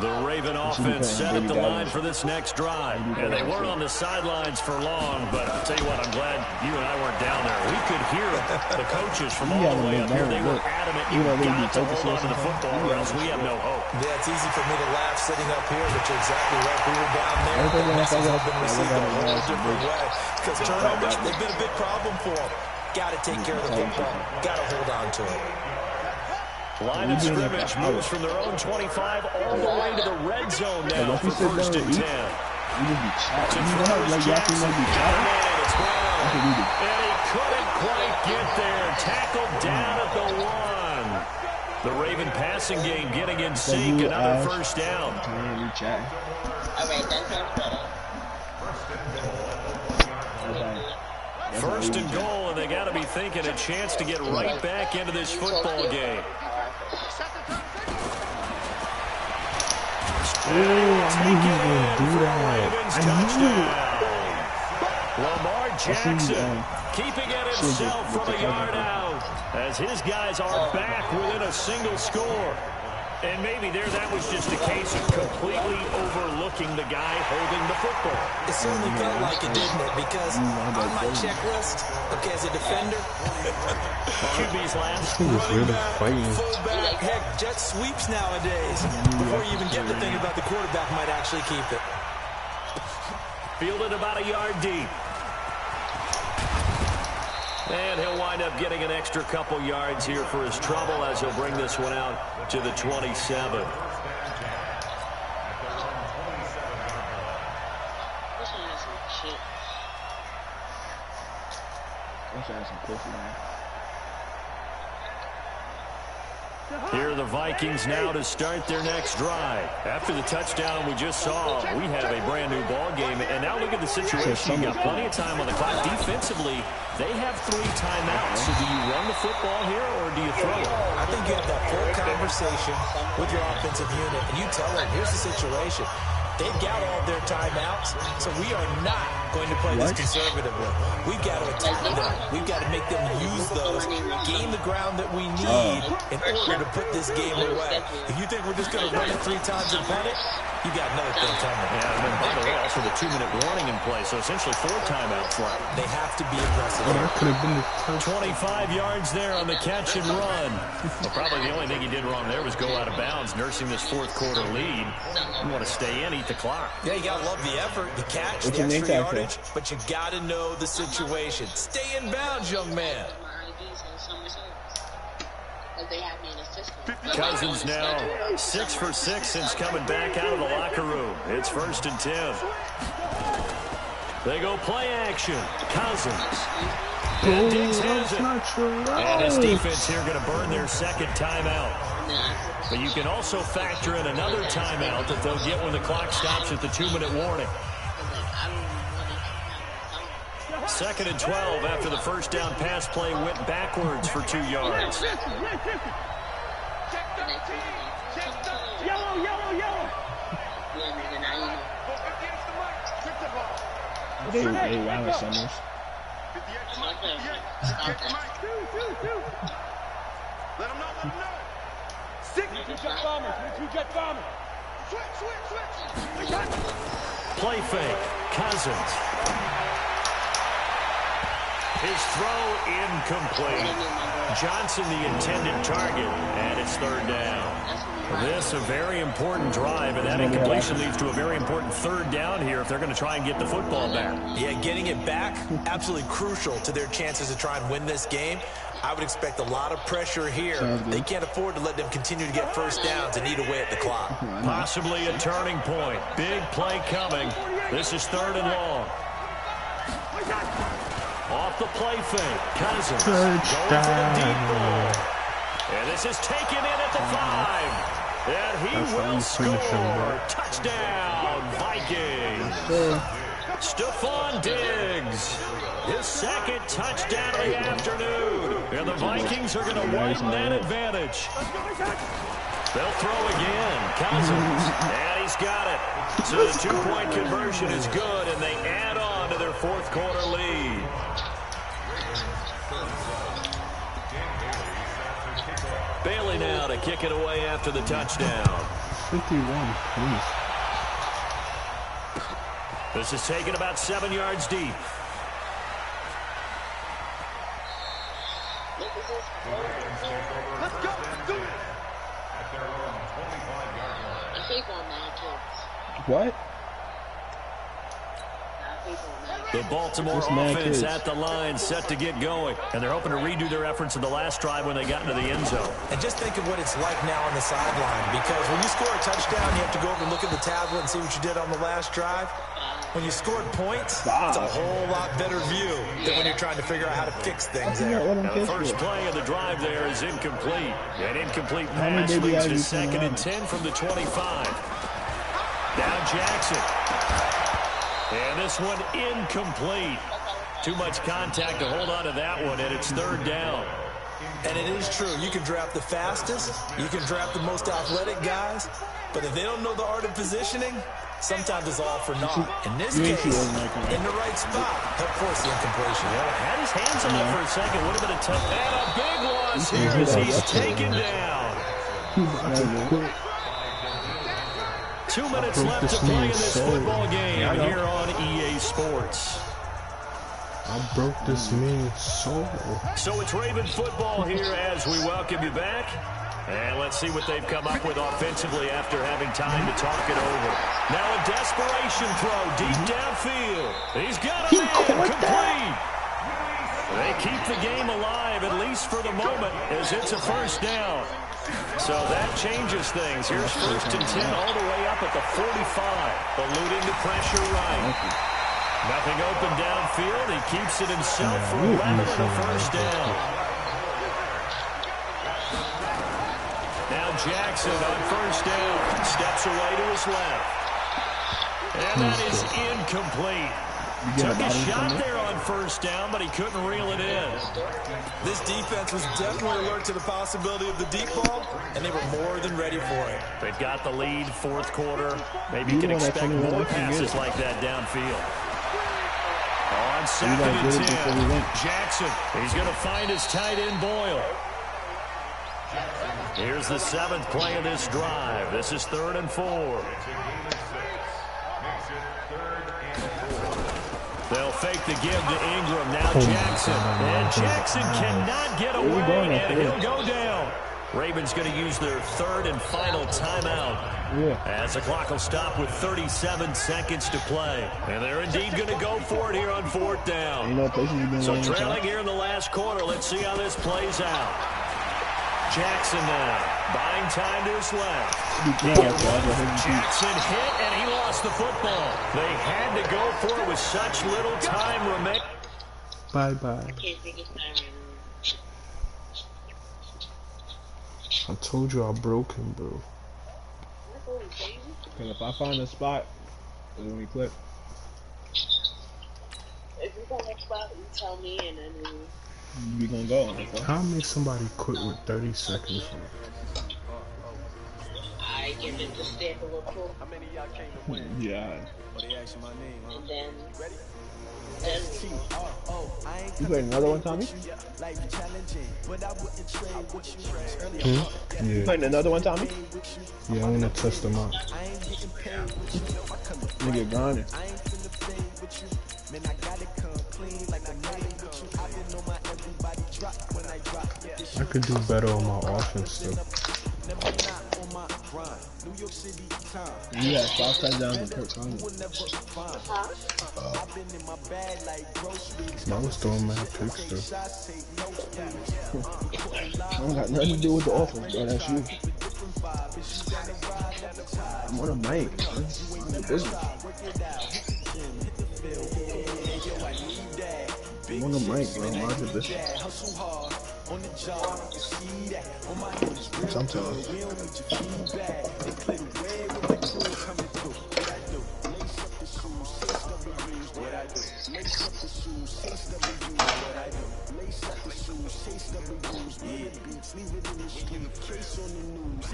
The Raven offense set up the line for this next drive. And they weren't on the sidelines for long, but I'll tell you what, I'm glad you and I weren't down there. We could hear the coaches from all the way up here. They were adamant you've got to hold on to the football or else we have no hope. Yeah, it's easy for me to laugh sitting up here, but you're exactly right. We were down there. The message has been received in a whole different way. Because turnovers, they've been a big problem for them. Got to take care of the football. Got to hold on to it. Line of scrimmage moves from their own 25 all the way to the red zone now for 1st and 10. You just be chatting. You know how like y'all can be chatting? And he couldn't quite get there. Tackled down at the 1. The Raven passing game getting in sync. Another first down. All right, that's First and goal, and they got to be thinking a chance to get right back into this football game. Lamar Jackson keeping it himself from a yard out as his guys are back within a single score. And maybe that was just a case of completely overlooking the guy holding the football. It certainly felt like it, didn't it? Because on my checklist, okay, as a defender, QB's last. Really fighting. fullback, heck, jet sweeps nowadays. Before you even get to think about the quarterback might actually keep it. Fielded about a yard deep. And he'll wind up getting an extra couple yards here for his trouble as he'll bring this one out to the 27. Here are the Vikings now to start their next drive. After the touchdown we just saw, we have a brand new ball game. And now look at the situation. You got plenty of time on the clock. Defensively, they have 3 timeouts. So do you run the football here or do you throw it? I think you have that full conversation with your offensive unit, and you tell them, here's the situation. They've got all their timeouts, so we are not going to play this conservatively. We've got to attack them. We've got to make them use those, gain the ground that we need in order to put this game away. If you think we're just going to run it 3 times and punt it, you got another thing coming. Yeah, and then by the way, also the 2-minute warning in play, so essentially 4 timeouts left. They have to be aggressive. That could have been the 25 yards there on the catch and run. Well, probably the only thing he did wrong there was go out of bounds, nursing this 4th quarter lead. You want to stay in, eat the clock. Yeah, you got to love the effort, the catch, the extra yardage, but you got to know the situation. Stay in bounds, young man. Cousins now 6 for 6 since coming back out of the locker room. It's 1st and 10. They go play action. Cousins. And Diggs has it. And his defense here going to burn their 2nd timeout. But you can also factor in another timeout that they'll get when the clock stops at the 2-minute warning. 2nd and 12 after the first down pass play went backwards for 2 yards. Yellow, yellow, yellow. Hey, wow, Summers. Let him know. 6. 2 jet bombers. 2 jet bombers. Switch. Play fake. Cousins. His throw incomplete. Johnson the intended target, and it's 3rd down. This a very important drive, and that incompletion leads to a very important 3rd down here if they're going to try and get the football back. Yeah, getting it back, absolutely crucial to their chances to try and win this game. I would expect a lot of pressure here. They can't afford to let them continue to get first downs and eat away at the clock. Possibly a turning point. Big play coming. This is 3rd and long. Off the play fake. Cousins going for the deep ball. And this is taken in at the 5. And he will score. Touchdown, Vikings. Stephon Diggs. His 2nd touchdown of the afternoon. And the Vikings are going to widen that advantage. They'll throw again. Cousins. And he's got it. So the 2-point conversion is good, and they add on to their 4th quarter lead. Bailey now to kick it away after the touchdown. 51, please. This is taken about 7 yards deep. Let's go. Do it. What? The Baltimore offense at the line set to get going. And they're hoping to redo their efforts in the last drive when they got into the end zone. And just think of what it's like now on the sideline, because when you score a touchdown, you have to go over and look at the tablet and see what you did on the last drive. when you scored points, it's a whole lot better view than when you're trying to figure out how to fix things there. Now, the first play of the drive there is incomplete. An incomplete pass leads to 2nd and 10 from the 25. Now Jackson. And this one incomplete. Too much contact to hold on to that one, and it's 3rd down. And it is true. You can draft the fastest. You can draft the most athletic guys. But if they don't know the art of positioning, sometimes it's all for naught. In this case, in the right spot, help force the incompletion. Well, had his hands on it for a second. Would have been a tough. And a big loss here as he's taken down. 2 minutes left to play in this football game here on EA Sports. I broke this man's soul. So it's Raven football here as we welcome you back. And let's see what they've come up with offensively after having time to talk it over. Now a desperation throw deep downfield. He's got it in, complete. They keep the game alive, at least for the moment, as it's a 1st down. So that changes things. Here's 1st and 10 all the way up at the 45. Alluding to pressure right. Nothing open downfield. He keeps it himself for 11 and a 1st down. Now Jackson on 1st down. Steps away to his left. And that is incomplete. Took a shot there on 1st down, but he couldn't reel it in. This defense was definitely alert to the possibility of the deep ball, and they were more than ready for it. They've got the lead, 4th quarter. Maybe you can expect more passes like that downfield. On 2nd and 10, Jackson. He's going to find his tight end, Boyle. Here's the 7th play of this drive. This is 3rd and 4. They'll fake the give to Ingram. Now Jackson. And Jackson cannot get away, and he'll go down. Ravens going to use their 3rd and final timeout. As the clock will stop with 37 seconds to play. And they're indeed going to go for it here on 4th down. So trailing here in the last quarter. Let's see how this plays out. Jackson now, buying time to his left. Jackson hit, and he lost the football. They had to go for it with such little time remaining. Bye-bye. I told you I broke him, bro. Because if I find a spot, it's when we clip. If you find a spot, you tell me, and then we gonna go. How make somebody quit with 30 seconds? I give it to step a little. How many of y'all came to win? Yeah. They asked my name, huh? And then Ready? You played another one, Tommy? You playing another one, Tommy? Yeah, I want to test them out. Nigga grinding. I could do better on my offense, though. You had 5 touchdowns and Kirk Cousins. I was throwing mad picks, though. I don't got nothing to do with the offense, bro. That's you. I'm on a mic, man. I'm in business. I'm on the mic, bro. Mind your business. Sometimes.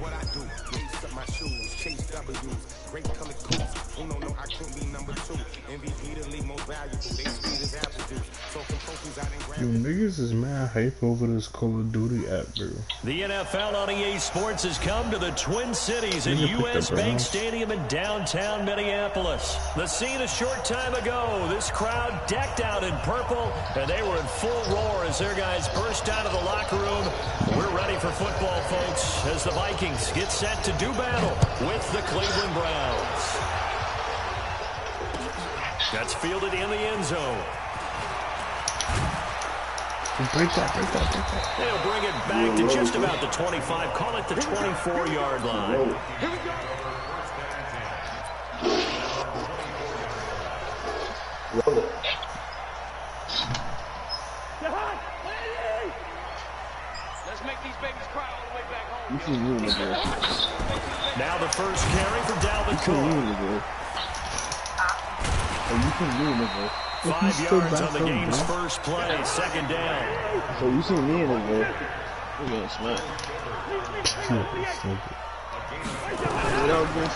What I do, lace up my shoes, chase W's, great color coats. Oh no, I couldn't be number 2. MVP the league most valuable. They sweet as apple juice. Talking trophies I didn't grab. Yo, niggas is mad hype over this Call of Duty app, bro. The NFL on EA Sports has come to the Twin Cities at US Bank Stadium in downtown Minneapolis. The scene a short time ago. This crowd decked out in purple, and they were in full roar as their guys burst out of the locker room. We're ready for football, folks, as the Vikings get set to do battle with the Cleveland Browns. That's fielded in the end zone. Break that. They'll bring it back to just about the 25. Call it the 24-yard line. Roll it. Let's make these babies cry all the way back home. You see me in the ball. Now the first carry for Dalvin You see me Cook. in the ball. Oh, you see me in the ball. 5 yards on the game's first play, second down. So you see me in the ball. You're getting smacked.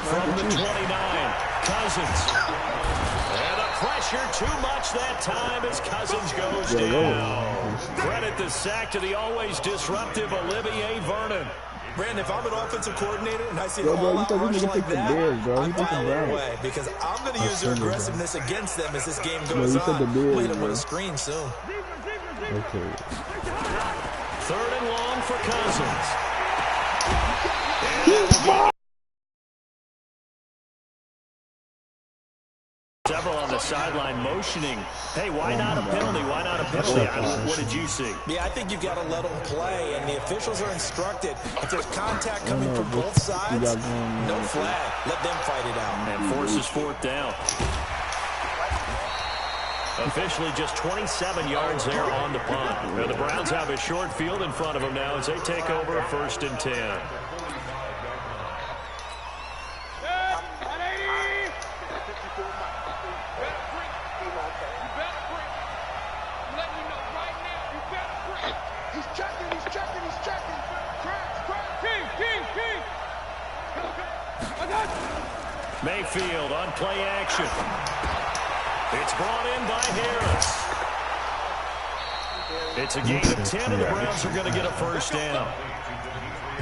From the 29, Cousins. And the pressure too much that time as Cousins goes down. Credit the sack to the always disruptive Olivier Vernon. Brandon, if I'm an offensive coordinator and I see an Yo, bro, you all-out thought rush you like pick the that, Bears, bro. I'm You picked the filing Browns. away because I'm going to use their aggressiveness against them as this game goes you said the on. Bears, We'll hit them with bro. a screen soon. Okay. 3rd and long for Cousins. Several on the sideline motioning. Hey, why not a penalty? Why not a penalty? What did you see? Yeah, I think you've got to let them play, and the officials are instructed. If there's contact coming from both sides, no flag. Let them fight it out. And forces 4th down. Officially just 27 yards there on the punt. Now the Browns have a short field in front of them now as they take over 1st and 10. Mayfield on play action. It's brought in by Harris. It's a gain of 10, and the Browns are going to get a first down.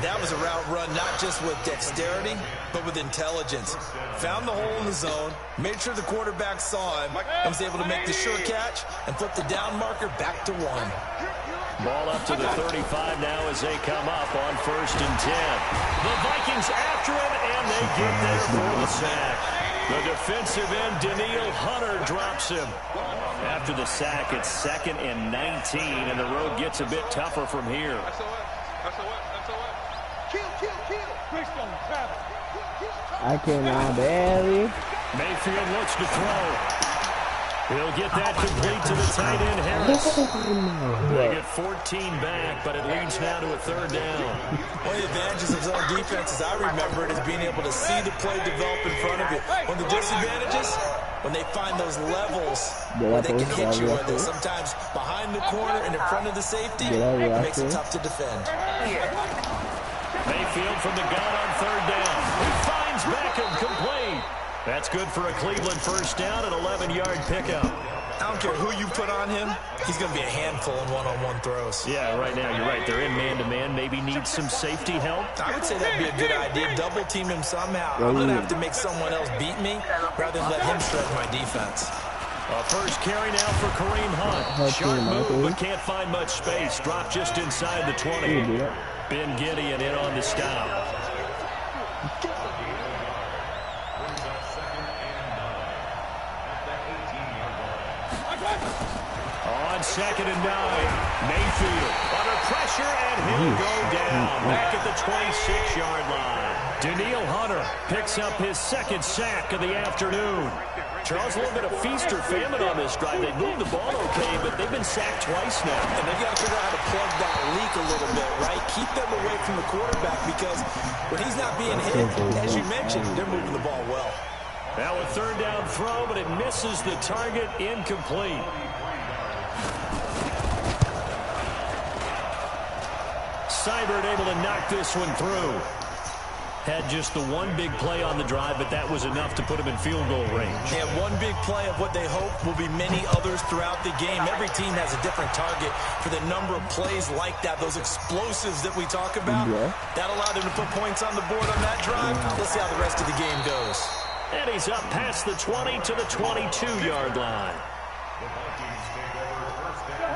That was a route run not just with dexterity, but with intelligence. Found the hole in the zone, made sure the quarterback saw him, and was able to make the sure catch and flip the down marker back to 1. Ball up to the 35 now as they come up on 1st and 10. The Vikings after him, and they get there for the sack. The defensive end, Danielle Hunter, drops him. After the sack, it's 2nd and 19, and the road gets a bit tougher from here. I cannot barely. Mayfield looks to throw. He'll get that complete to the tight end, Harris. They get 14 back, but it leads now to a 3rd down. One of the advantages of zone defense, as I remember it, is being able to see the play develop in front of you. One of the disadvantages, when they find those levels where they can hit you with it, sometimes behind the corner and in front of the safety, it makes it tough to defend. Mayfield from the gun on 3rd down. He finds Beckham complete. That's good for a Cleveland first down, an 11-yard pickup. I don't care who you put on him, he's going to be a handful in one-on-one throws. Yeah, right now you're right. They're in man-to-man. Maybe need some safety help. I would say that'd be a good idea. Double team him somehow. I'm going to have to make someone else beat me rather than let him shred my defense. A first carry now for Kareem Hunt. Sharp move, but can't find much space. Dropped just inside the 20. Ben Gideon in on the stop. On 2nd and 9, Mayfield under pressure, and he'll go down back at the 26-yard line. Danielle Hunter picks up his 2nd sack of the afternoon. Charles, a little bit of feast or famine on this drive. They moved the ball okay, but they've been sacked twice now. And they've got to figure out how to plug that leak a little bit, right? Keep them away from the quarterback because when he's not being hit, as you mentioned, they're moving the ball well. Now a 3rd down throw, but it misses the target, incomplete. Seibert able to knock this one through. Had just the one big play on the drive, but that was enough to put him in field goal range. Yeah, one big play of what they hope will be many others throughout the game. Every team has a different target for the number of plays like that, those explosives that we talk about. That allowed them to put points on the board on that drive. Let's see how the rest of the game goes. And he's up past the 20 to the 22-yard line.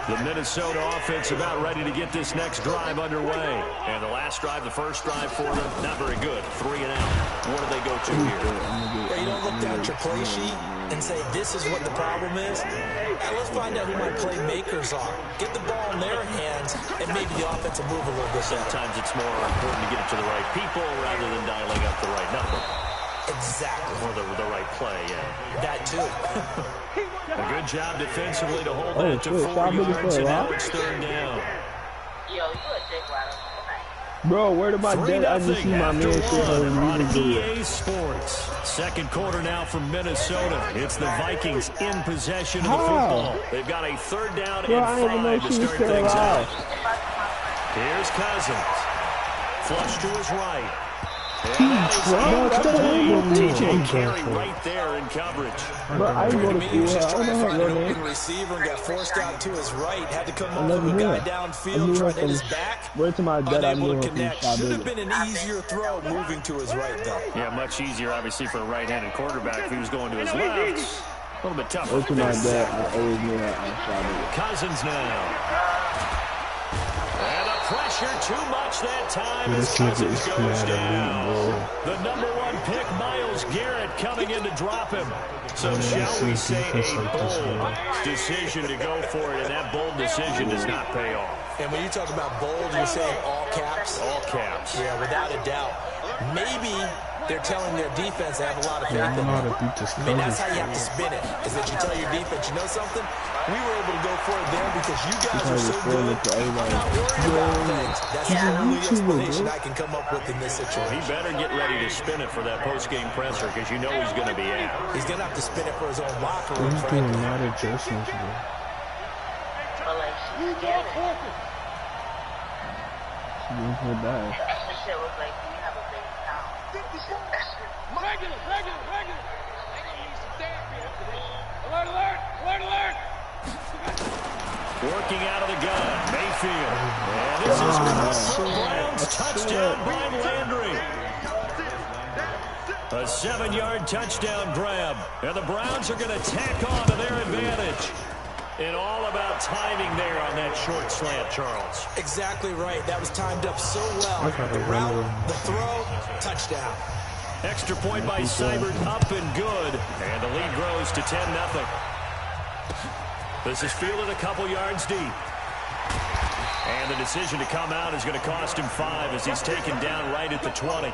The Minnesota offense about ready to get this next drive underway. And the last drive, the first drive for them, not very good. 3 and out. What do they go to here? Yeah, you don't look down at your play sheet and say, this is what the problem is. Now let's find out who my playmakers are. Get the ball in their hands, and maybe the offense will move a little bit. Sometimes it's more important to get it to the right people rather than dialing up the right number. Exactly. Or the right play, yeah. That too. A good job defensively to hold that to shit, 4 stop looking yards, for and a now lot. it's 3rd down. Yo, you a dick rider. Bro, where did my 3-0 dad? I just see my after man shit one on on video. EA Sports. Second quarter now from Minnesota. It's the Vikings in possession of the football. They've got a 3rd down Bro, I and didn't even know 5 to she was start still things out. alive. Here's Cousins. Flush to his right. And Bro, that is that's incomplete. a TJ Carey right there in coverage. Bro, I didn't go to He school. was just I trying don't to know find her an name. open receiver and got forced out to his right. Had to come I off never of a knew guy her. I downfield, knew her trying to hit from his back. word to my dad. I Unable knew to her from connect. Should have Shabbat. been an easier throw moving to his right, though. Yeah, much easier, obviously, for a right-handed quarterback if he was going to his left. A little bit tougher. Word to my dad. I always knew her on Shabbat. Cousins now. And the pressure too much that time as Cousins goes down. The number 1 pick, Myles Garrett, coming in to drop him. So shall we say a bold decision to go for it, and that bold decision does not pay off. And when you talk about bold, you're saying all caps? All caps. Yeah, without a doubt. Maybe they're telling their defense they have a lot of faith in them. I mean, that's how you have to spin it, is that you tell your defense, you know something? We were able to go for it there because you guys are so good. I'm not worried about things. That's the only explanation I can come up with in this situation. He better get ready to spin it for that post-game presser because you know he's going to be out. He's going to have to spin it for his own locker room, He's doing frankly. a lot of adjustments, bro. But like, she's scared. She didn't feel bad. The shit was like, we have a big town. Regular. They're gonna need some therapy after this. Alert. Working out of the gun, Mayfield. And this is caught for Browns. Touchdown by Landry. A 7-yard touchdown grab. And the Browns are going to tack on to their advantage. And all about timing there on that short slant, Charles. Exactly right. That was timed up so well. The route, the throw, touchdown. Extra point by Seibert, up and good. And the lead grows to 10-0. This is fielded a couple yards deep. And the decision to come out is going to cost him 5 as he's taken down right at the 20.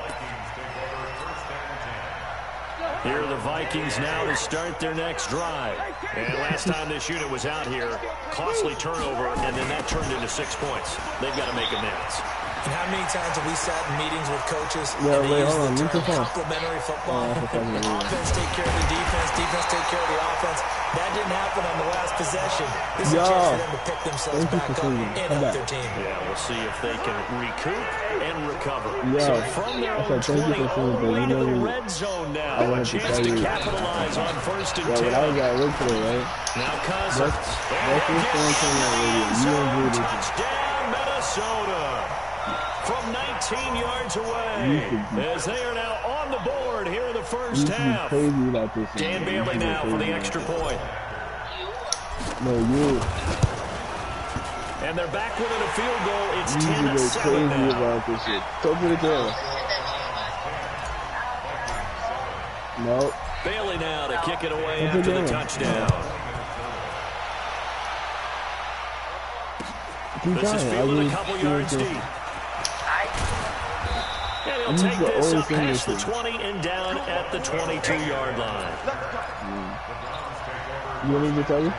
Here are the Vikings now to start their next drive. And last time this unit was out here, costly turnover, and then that turned into 6 points. They've got to make amends. And how many times have we sat in meetings with coaches Yeah, and they wait, use hold on, the mute term your phone. complementary football? Oh, The offense take care of the defense take care of the offense. That didn't happen on the last possession. This is a chance for them to pick themselves back up and help their team. Yeah, we'll see if they can recoup and recover. Yeah. So from their own 20 all the way to the red zone now. A chance to capitalize on 1st and 10. When I was at work today, right? Now Cousins. That's what's going on that radio. You don't do this. Touchdown, Minnesota. From 19 yards away. As they are now on the board here in the first half. Crazy about this. Dan Bailey now for the extra point. No, you. And they're back within a field goal. It's You go 10-7 crazy now. about this shit. Go for the kill. No. Bailey now to kick it away What's after it the doing? touchdown. Keep This is trying. fielded a couple yards deep. And he'll take this up past the 20 and down at the 22-yard line. You want me to tell you?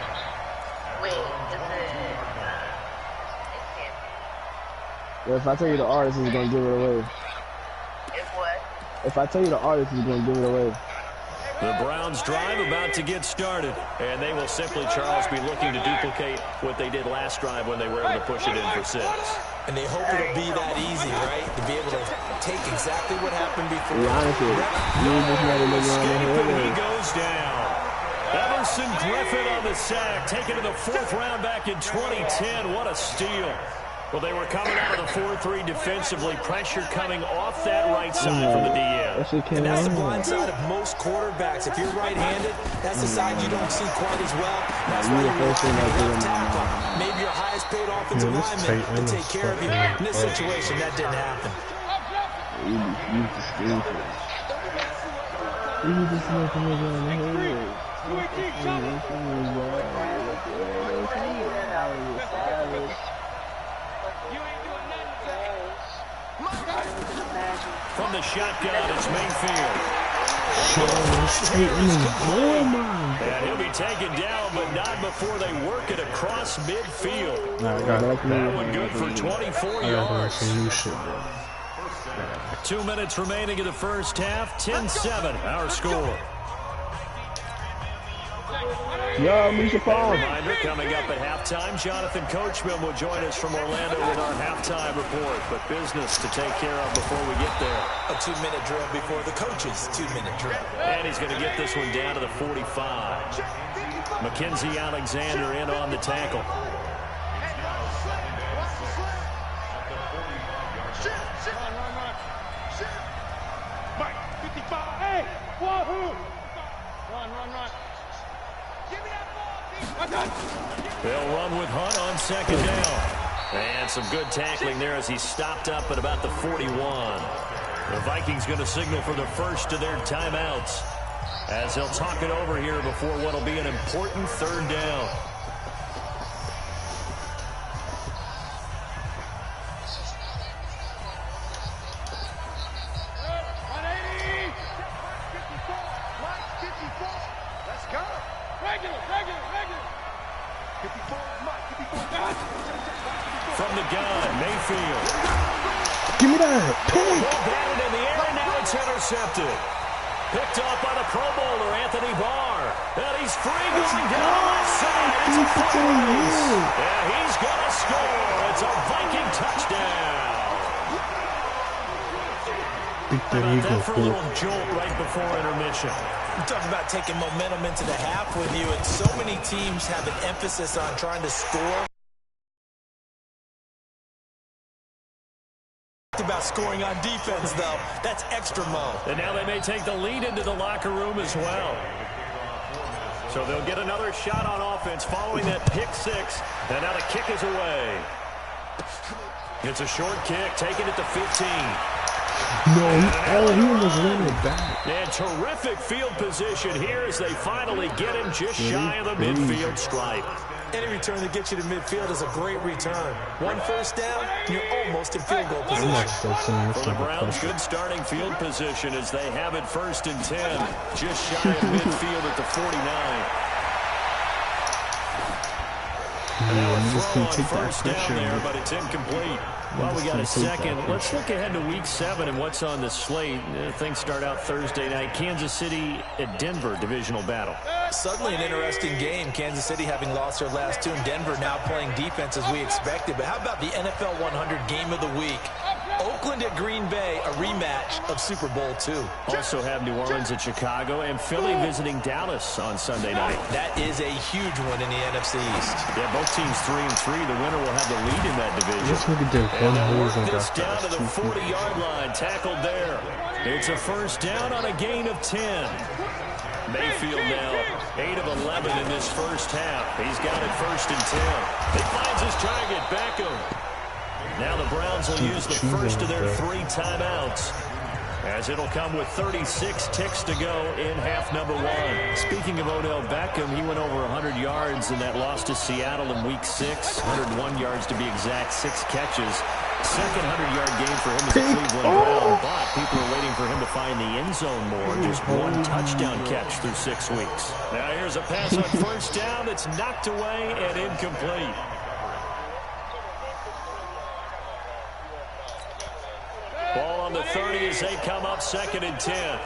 Wait, is it? Well, if I tell you the artist is going to give it away. If what? If I tell you the artist is going to give it away. The Browns drive about to get started, and they will simply, Charles, be looking to duplicate what they did last drive when they were able to push it in for 6. And they hope it'll be that easy, right? To be able to take exactly what happened before. To be honest with you, you just got to look around the And he head. goes down. Everson Griffin on the sack, taken to the 4th round back in 2010. What a steal. Well, they were coming out of the 4-3 defensively. Pressure coming off that right side from the DL. That shit came And that's the out. blind side of most quarterbacks. If you're right-handed, that's the side you don't see quite as well. That's why you rely on your left tackle. Maybe your highest paid offensive Yeah, this lineman tight to end take is care of you. fucking In this awesome. situation, that didn't happen. You just stupid. You just looking around the head. From the shotgun, it's Mayfield. And he'll be taken down, but not before they work it across midfield. That one good for 24 yards. 2 minutes remaining in the first half. 10-7, our score. Yeah, Misha Paul. Reminder coming up at halftime. Jonathan Coachman will join us from Orlando with our halftime report. But business to take care of before we get there. A 2-minute drill before the coach's 2-minute drill. And he's going to get this one down to the 45. Mackenzie Alexander in on the tackle. Mike, 55. Hey, wahoo! Run. They'll run with Hunt on second down. And some good tackling there as he stopped up at about the 41. The Vikings going to signal for the first of their timeouts as they'll talk it over here before what will be an important third down. From the gun, Mayfield. Give me that. Ball batted in the air, and now it's intercepted. Picked off by the Pro Bowler, Anthony Barr. And he's free going down the left side. It's a foot race. And he's going to score. It's a Viking touchdown. That for a little jolt right before intermission. You're talking about taking momentum into the half with you, and so many teams have an emphasis on trying to score. About scoring on defense, though. That's extra mode. And now they may take the lead into the locker room as well. So they'll get another shot on offense following that pick six. And now the kick is away. It's a short kick, taking it to 15. No, he almost ran it back. And terrific field position here as they finally get him just shy of the midfield stripe. Any return that gets you to midfield is a great return. One first down, you're almost in field goal position. For the Browns, good starting field position as they have it 1st and 10. Just shy of midfield at the 49. Now a throw on first down there, but it's incomplete. Well, we got a second. Let's look ahead to Week 7 and what's on the slate. Things start out Thursday night. Kansas City at Denver, divisional battle. Suddenly an interesting game. Kansas City having lost their last two, and Denver now playing defense as we expected. But how about the NFL 100 game of the week? Oakland at Green Bay, a rematch of Super Bowl II. Also have New Orleans at Chicago and Philly visiting Dallas on Sunday night. That is a huge one in the NFC East. Yeah, both teams 3-3. The winner will have the lead in that division. Just look at their And they'll work this down to the 40-yard line. Tackled there. It's a first down on a gain of 10. Mayfield now 8 of 11 in this first half. He's got it 1st and 10. He finds his target, Beckham. Now the Browns will use the first of their 3 timeouts, as it'll come with 36 ticks to go in half number 1. Speaking of Odell Beckham, he went over 100 yards in that loss to Seattle in Week 6. 101 yards to be exact, 6 catches. Second 100-yard game for him as a Cleveland Brown, but people are waiting for him to find the end zone more. Just 1 touchdown catch through 6 weeks. Now here's a pass on first down that's knocked away and incomplete. Ball on the 30 as they come up 2nd and 10.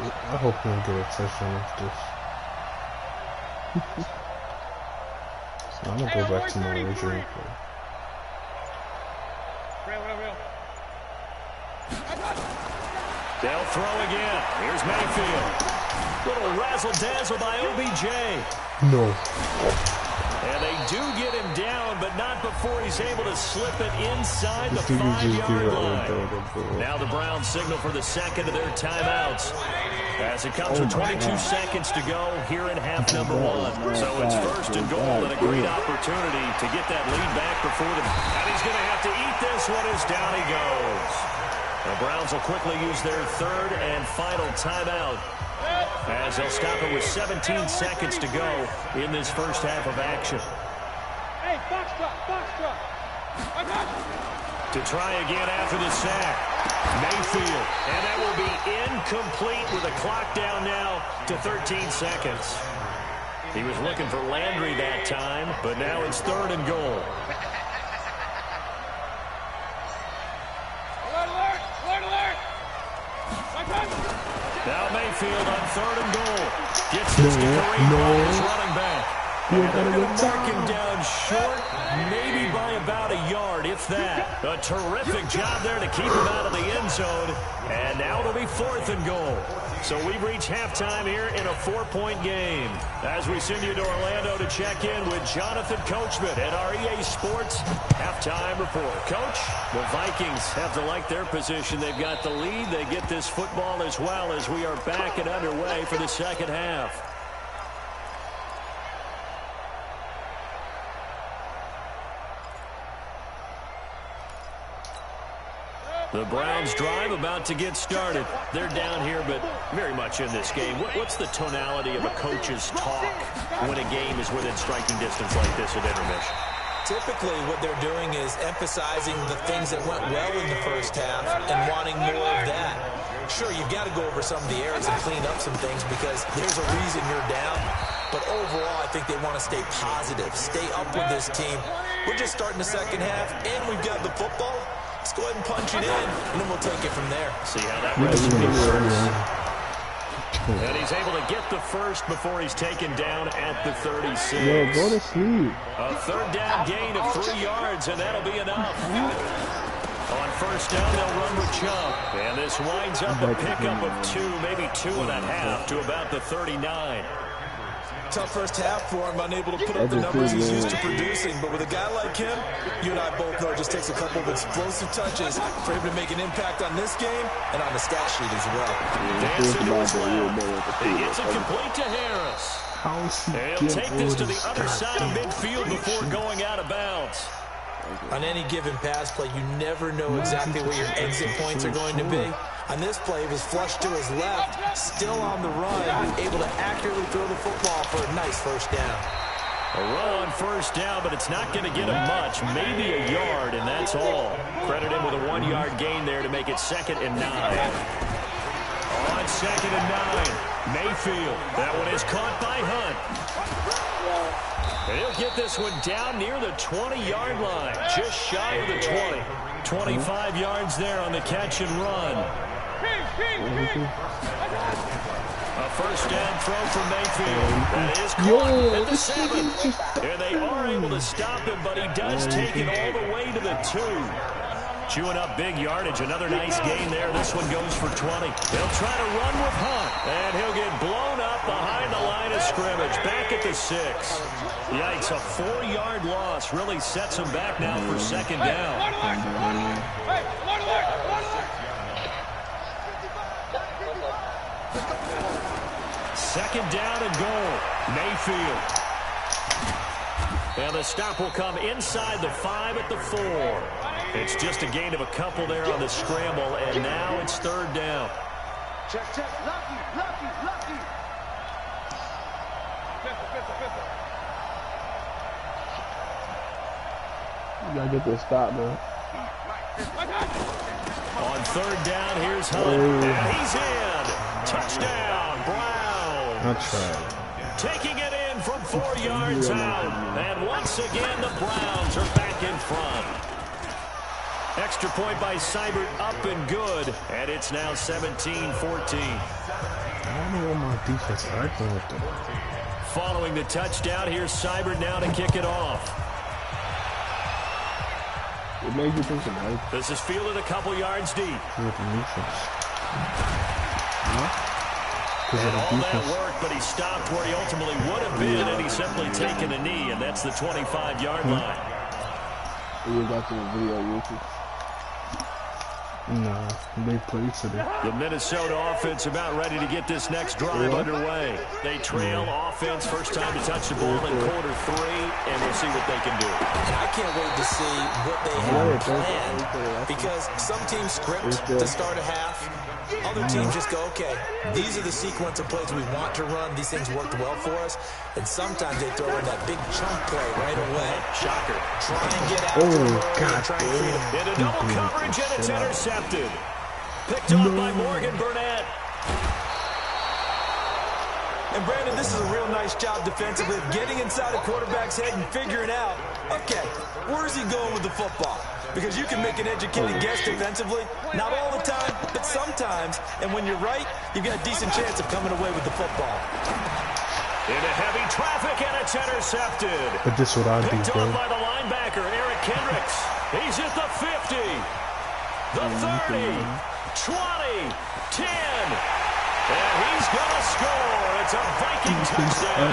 I hope we don't get a touchdown off this. So I'm gonna go back to my original play. They'll throw again. Here's Mayfield. Little razzle-dazzle by OBJ. No. And they do get him down, but not before he's able to slip it inside the 5-yard line. Now the Browns signal for the second of their timeouts, as it comes with 22 seconds to go here in half number 1. So it's 1st and goal and a great opportunity to get that lead back before the... And he's going to have to eat this one as down he goes. The Browns will quickly use their 3rd and final timeout, as they'll stop it with 17 seconds to go in this first half of action. To try again after the sack. Mayfield. And that will be incomplete with the clock down now to 13 seconds. He was looking for Landry that time, but now it's 3rd and goal. Now Mayfield on 3rd and goal. Gets this to Kareem Hunt, running back. And they're going to mark him down short, maybe by about a yard, if that. A terrific job there to keep him out of the end zone. And now it'll be 4th and goal. So we've reached halftime here in a 4-point game. As we send you to Orlando to check in with Jonathan Coachman at our EA Sports halftime report. Coach, the Vikings have to like their position. They've got the lead. They get this football as well as we are back and underway for the second half. The Browns drive about to get started. They're down here, but very much in this game. What's the tonality of a coach's talk when a game is within striking distance like this at intermission? Typically, what they're doing is emphasizing the things that went well in the first half and wanting more of that. Sure, you've got to go over some of the errors and clean up some things because there's a reason you're down. But overall, I think they want to stay positive, stay up with this team. We're just starting the second half, and we've got the football. Let's go ahead and punch it in, and then we'll take it from there. See how that resonates. And he's able to get the first before he's taken down at the 36. Yo, go to sleep. A 3rd down gain of 3 yards, and that'll be enough. On 1st down, they'll run with Chubb. And this winds up a pickup of 2, maybe 2.5 to about the 39. Tough first half for him, unable to put up the numbers he's used to producing. But with a guy like him, you and I both know it just takes a couple of explosive touches for him to make an impact on this game and on the stat sheet as well. Dancing to his left. He gets it complete to Harris. And he'll take this to the other side of midfield before going out of bounds. On any given pass play, you never know exactly where your exit points are going to be. On this play, he was flushed to his left, still on the run, able to accurately throw the football for a nice 1st down. A run on 1st down, but it's not going to get him much, maybe a yard, and that's all. Credit him with a 1-yard gain there to make it 2nd and 9. On 2nd and 9, Mayfield. That one is caught by Hunt. And he'll get this one down near the 20-yard line, just shy of the 20. 25 yards there on the catch and run. A 1st down throw from Mayfield. That is caught at the 7. And they are able to stop him, but he does take it all the way to the 2. Chewing up big yardage. Another nice gain there. This one goes for 20. They'll try to run with Hunt. And he'll get blown up behind the line of scrimmage. Back at the 6. Yikes, a 4-yard loss. Really sets him back now for 2nd down. Second down and goal. Mayfield. And the stop will come inside the 5 at the 4. It's just a gain of a couple there on the scramble, and now it's 3rd down. Check. Lucky. You gotta get this stop, man. On 3rd down, here's Hunt. And he's in. Touchdown, Brown. That's right. Taking it in from 4 yards out. And once again, the Browns are back in front. Extra point by Seibert, up and good. And it's now 17-14. I don't know what my defense is acting with them. Following the touchdown, here's Seibert now to kick it off. It makes you think about it. This is fielded a couple yards deep. With the defense. And all that work, but he stopped where he ultimately would have been, and he's simply taken a knee, and that's the 25-yard line. You got to the video, YouTube. Nah, they played today. The Minnesota offense about ready to get this next drive underway. They trail offense, first time to touch the ball in quarter 3, and we'll see what they can do. And I can't wait to see what they have planned, because some teams script to start a half, Other teams just go, okay, these are the sequence of plays we want to run. These things worked well for us. And sometimes they throw in that big chunk play right away. Shocker. Try and get out God, try and create a Into double coverage, and it's intercepted. Picked up by Morgan Burnett. And Brandon, this is a real nice job defensively of getting inside a quarterback's head and figuring out, okay, where is he going with the football? Because you can make an educated guess defensively, not all the time, but sometimes. And when you're right, you've got a decent chance of coming away with the football. Into heavy traffic, and it's intercepted. But this is what I do, Picked bro. on by the linebacker, Eric Kendricks. He's at the 50, the 30, 20, 10. And he's going to score. It's a Viking touchdown.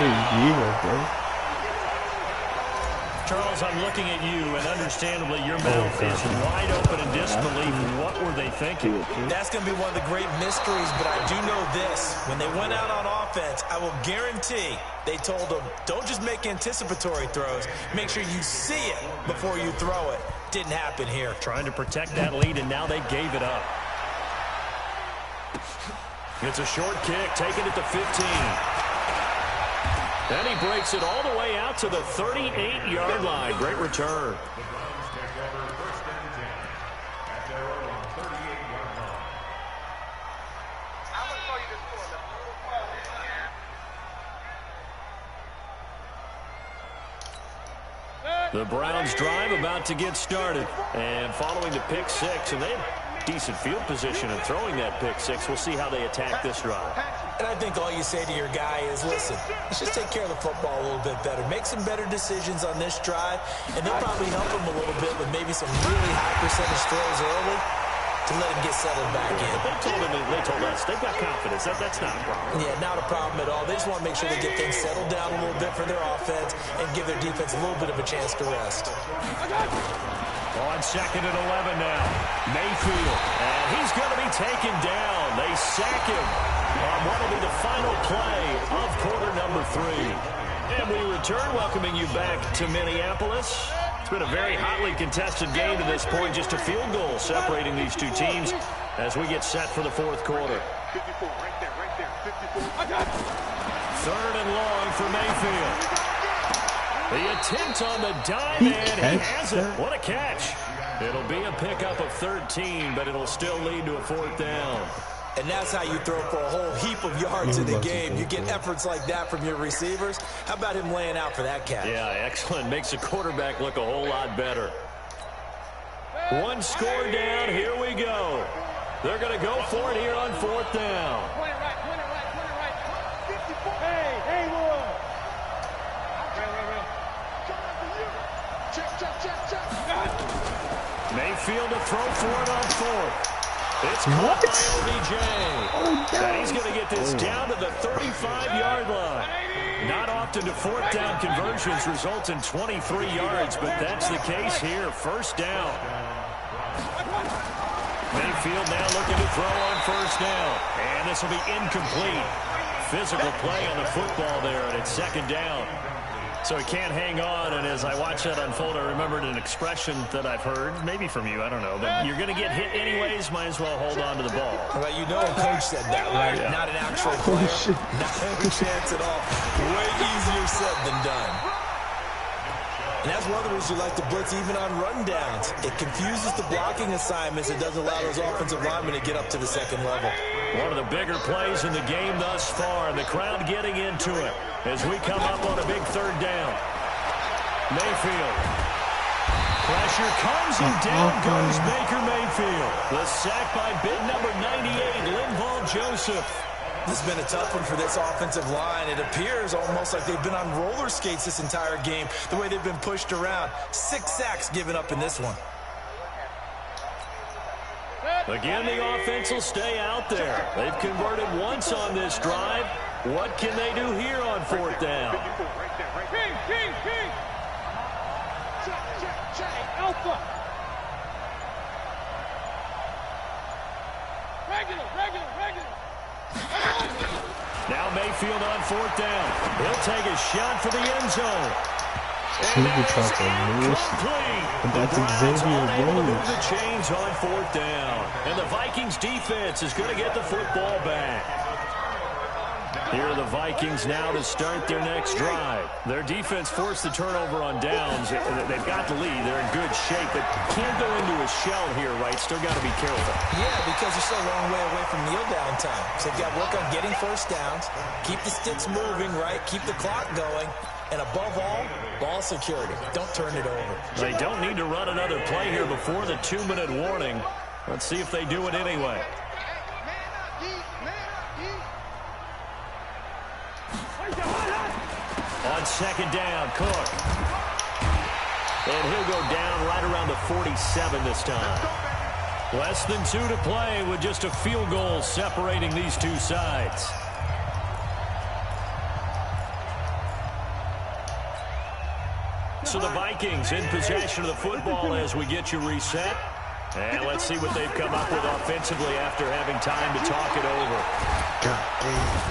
Charles, I'm looking at you, and understandably, your mouth is wide open in disbelief. What were they thinking? That's going to be one of the great mysteries, but I do know this. When they went out on offense, I will guarantee they told them, don't just make anticipatory throws. Make sure you see it before you throw it. Didn't happen here. Trying to protect that lead, and now they gave it up. It's a short kick, taken at the 15. Then he breaks it all the way out to the 38-yard line. Great return. The Browns drive about to get started. And following the pick six, and they have decent field position and throwing that pick six. We'll see how they attack this drive. And I think all you say to your guy is, listen, let's just take care of the football a little bit better. Make some better decisions on this drive, and they'll probably help him a little bit with maybe some really high percentage throws early to let him get settled back in. They told us they've got confidence. That's not a problem. Yeah, not a problem at all. They just want to make sure they get things settled down a little bit for their offense and give their defense a little bit of a chance to rest. On second and 11 now. Mayfield. And he's going to be taken down. They sack him on what will be the final play of quarter number 3. And we return, welcoming you back to Minneapolis. It's been a very hotly contested game to this point. Just a field goal separating these two teams as we get set for the fourth quarter. 54, right there, 54. Third and long for Mayfield. The attempt on the dive, and he has it. What a catch. It'll be a pickup of 13, but it'll still lead to a fourth down. And that's how you throw for a whole heap of yards in the game. You get efforts like that from your receivers. How about him laying out for that catch? Yeah, excellent. Makes the quarterback look a whole lot better. One score down. Here we go. They're going to go for it here on fourth down. Point it right. 54. Hey, Wood. Check. Mayfield to throw for it on fourth. It's caught by OBJ. And he's going to get this down to the 35-yard line. Not often do fourth down conversions result in 23 yards, but that's the case here. First down. Mayfield now looking to throw on first down. And this will be incomplete. Physical play on the football there, and it's second down. So he can't hang on, and as I watch that unfold, I remembered an expression that I've heard, maybe from you, I don't know, but you're going to get hit anyways, might as well hold on to the ball. Well, you know a coach said that, right? Yeah. Not an actual player. Not a chance at all. Way easier said than done. And that's one of the reasons you like to blitz even on run downs. It confuses the blocking assignments. It doesn't allow those offensive linemen to get up to the second level. One of the bigger plays in the game thus far, and the crowd getting into it as we come up on a big third down. Mayfield. Pressure comes, and down goes Baker Mayfield. The sack by bid number 98, Linval Joseph. This has been a tough one for this offensive line. It appears almost like they've been on roller skates this entire game, the way they've been pushed around. 6 sacks given up in this one. Again, the offense will stay out there. They've converted once on this drive. What can they do here on fourth down? King. Check. Alpha. Regular. Now Mayfield on fourth down. He'll take a shot for the end zone. He tried to miss it. But that's Xavier Rhodes. The chains on 4th down. And the Vikings defense is going to get the football back. Here are the Vikings now to start their next drive. Their defense forced the turnover on downs. They've got the lead. They're in good shape, but can't go into a shell here, right? Still got to be careful. Yeah, because you're still a long way away from kneel down time. So you've got to work on getting first downs, keep the sticks moving, right? Keep the clock going. And above all, ball security. Don't turn it over. They don't need to run another play here before the 2-minute warning. Let's see if they do it anyway. On 2nd down, Cook. And he'll go down right around the 47 this time. Less than 2 to play with just a field goal separating these two sides. So the Vikings in possession of the football as we get you reset. And let's see what they've come up with offensively after having time to talk it over.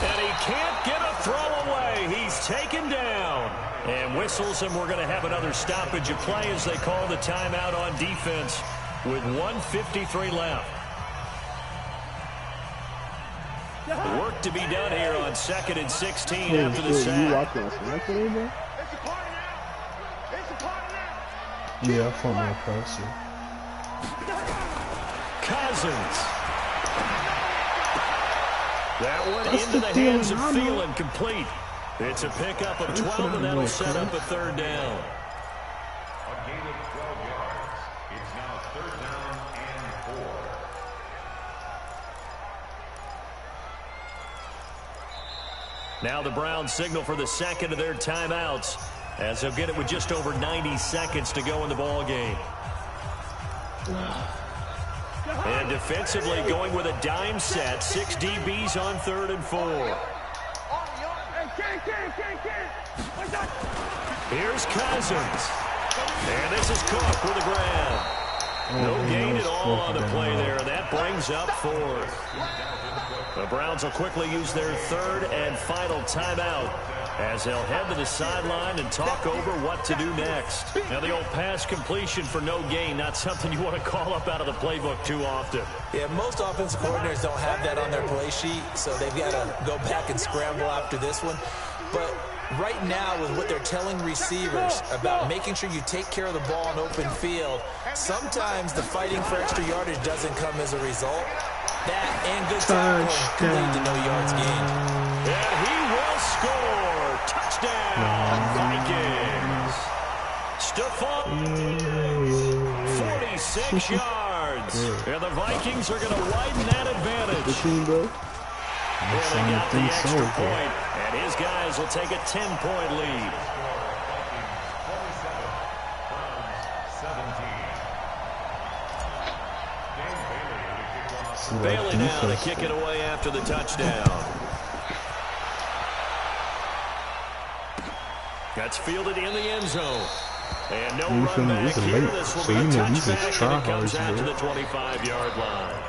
And he can't get a throw away. He's taken down. And whistles, and we're going to have another stoppage of play as they call the timeout on defense with 1:53 left. Work to be done here on 2nd and 16 after the sack. Yeah, I found that person. Cousins. That one into the hands of Thielen, complete. It's a pickup of 12, and that'll set up a 3rd down. A gain of 12 yards. It's now 3rd down and 4. Now the Browns signal for the 2nd of their timeouts, as they'll get it with just over 90 seconds to go in the ball game. And defensively going with a dime set, 6 DBs on 3rd and 4. Here's Cousins. And this is Cook with a grab. No gain at all on the play there. That brings up 4th. The Browns will quickly use their 3rd and final timeout as they'll head to the sideline and talk over what to do next. Now, the old pass completion for no gain, not something you want to call up out of the playbook too often. Yeah, most offensive coordinators don't have that on their play sheet, so they've got to go back and scramble after this one. But right now, with what they're telling receivers about making sure you take care of the ball in open field, sometimes the fighting for extra yardage doesn't come as a result. That and good tackling can lead to no yards gained. And he will score. Touchdown, Vikings. Stephon, 46 yards. And the Vikings are going to widen that advantage. And they got the extra point. And his guys will take a 10-point lead. Bailey now to kick it away after the touchdown. That's fielded in the end zone. And no run back here. This will be a touchback, and it comes out to the 25-yard line.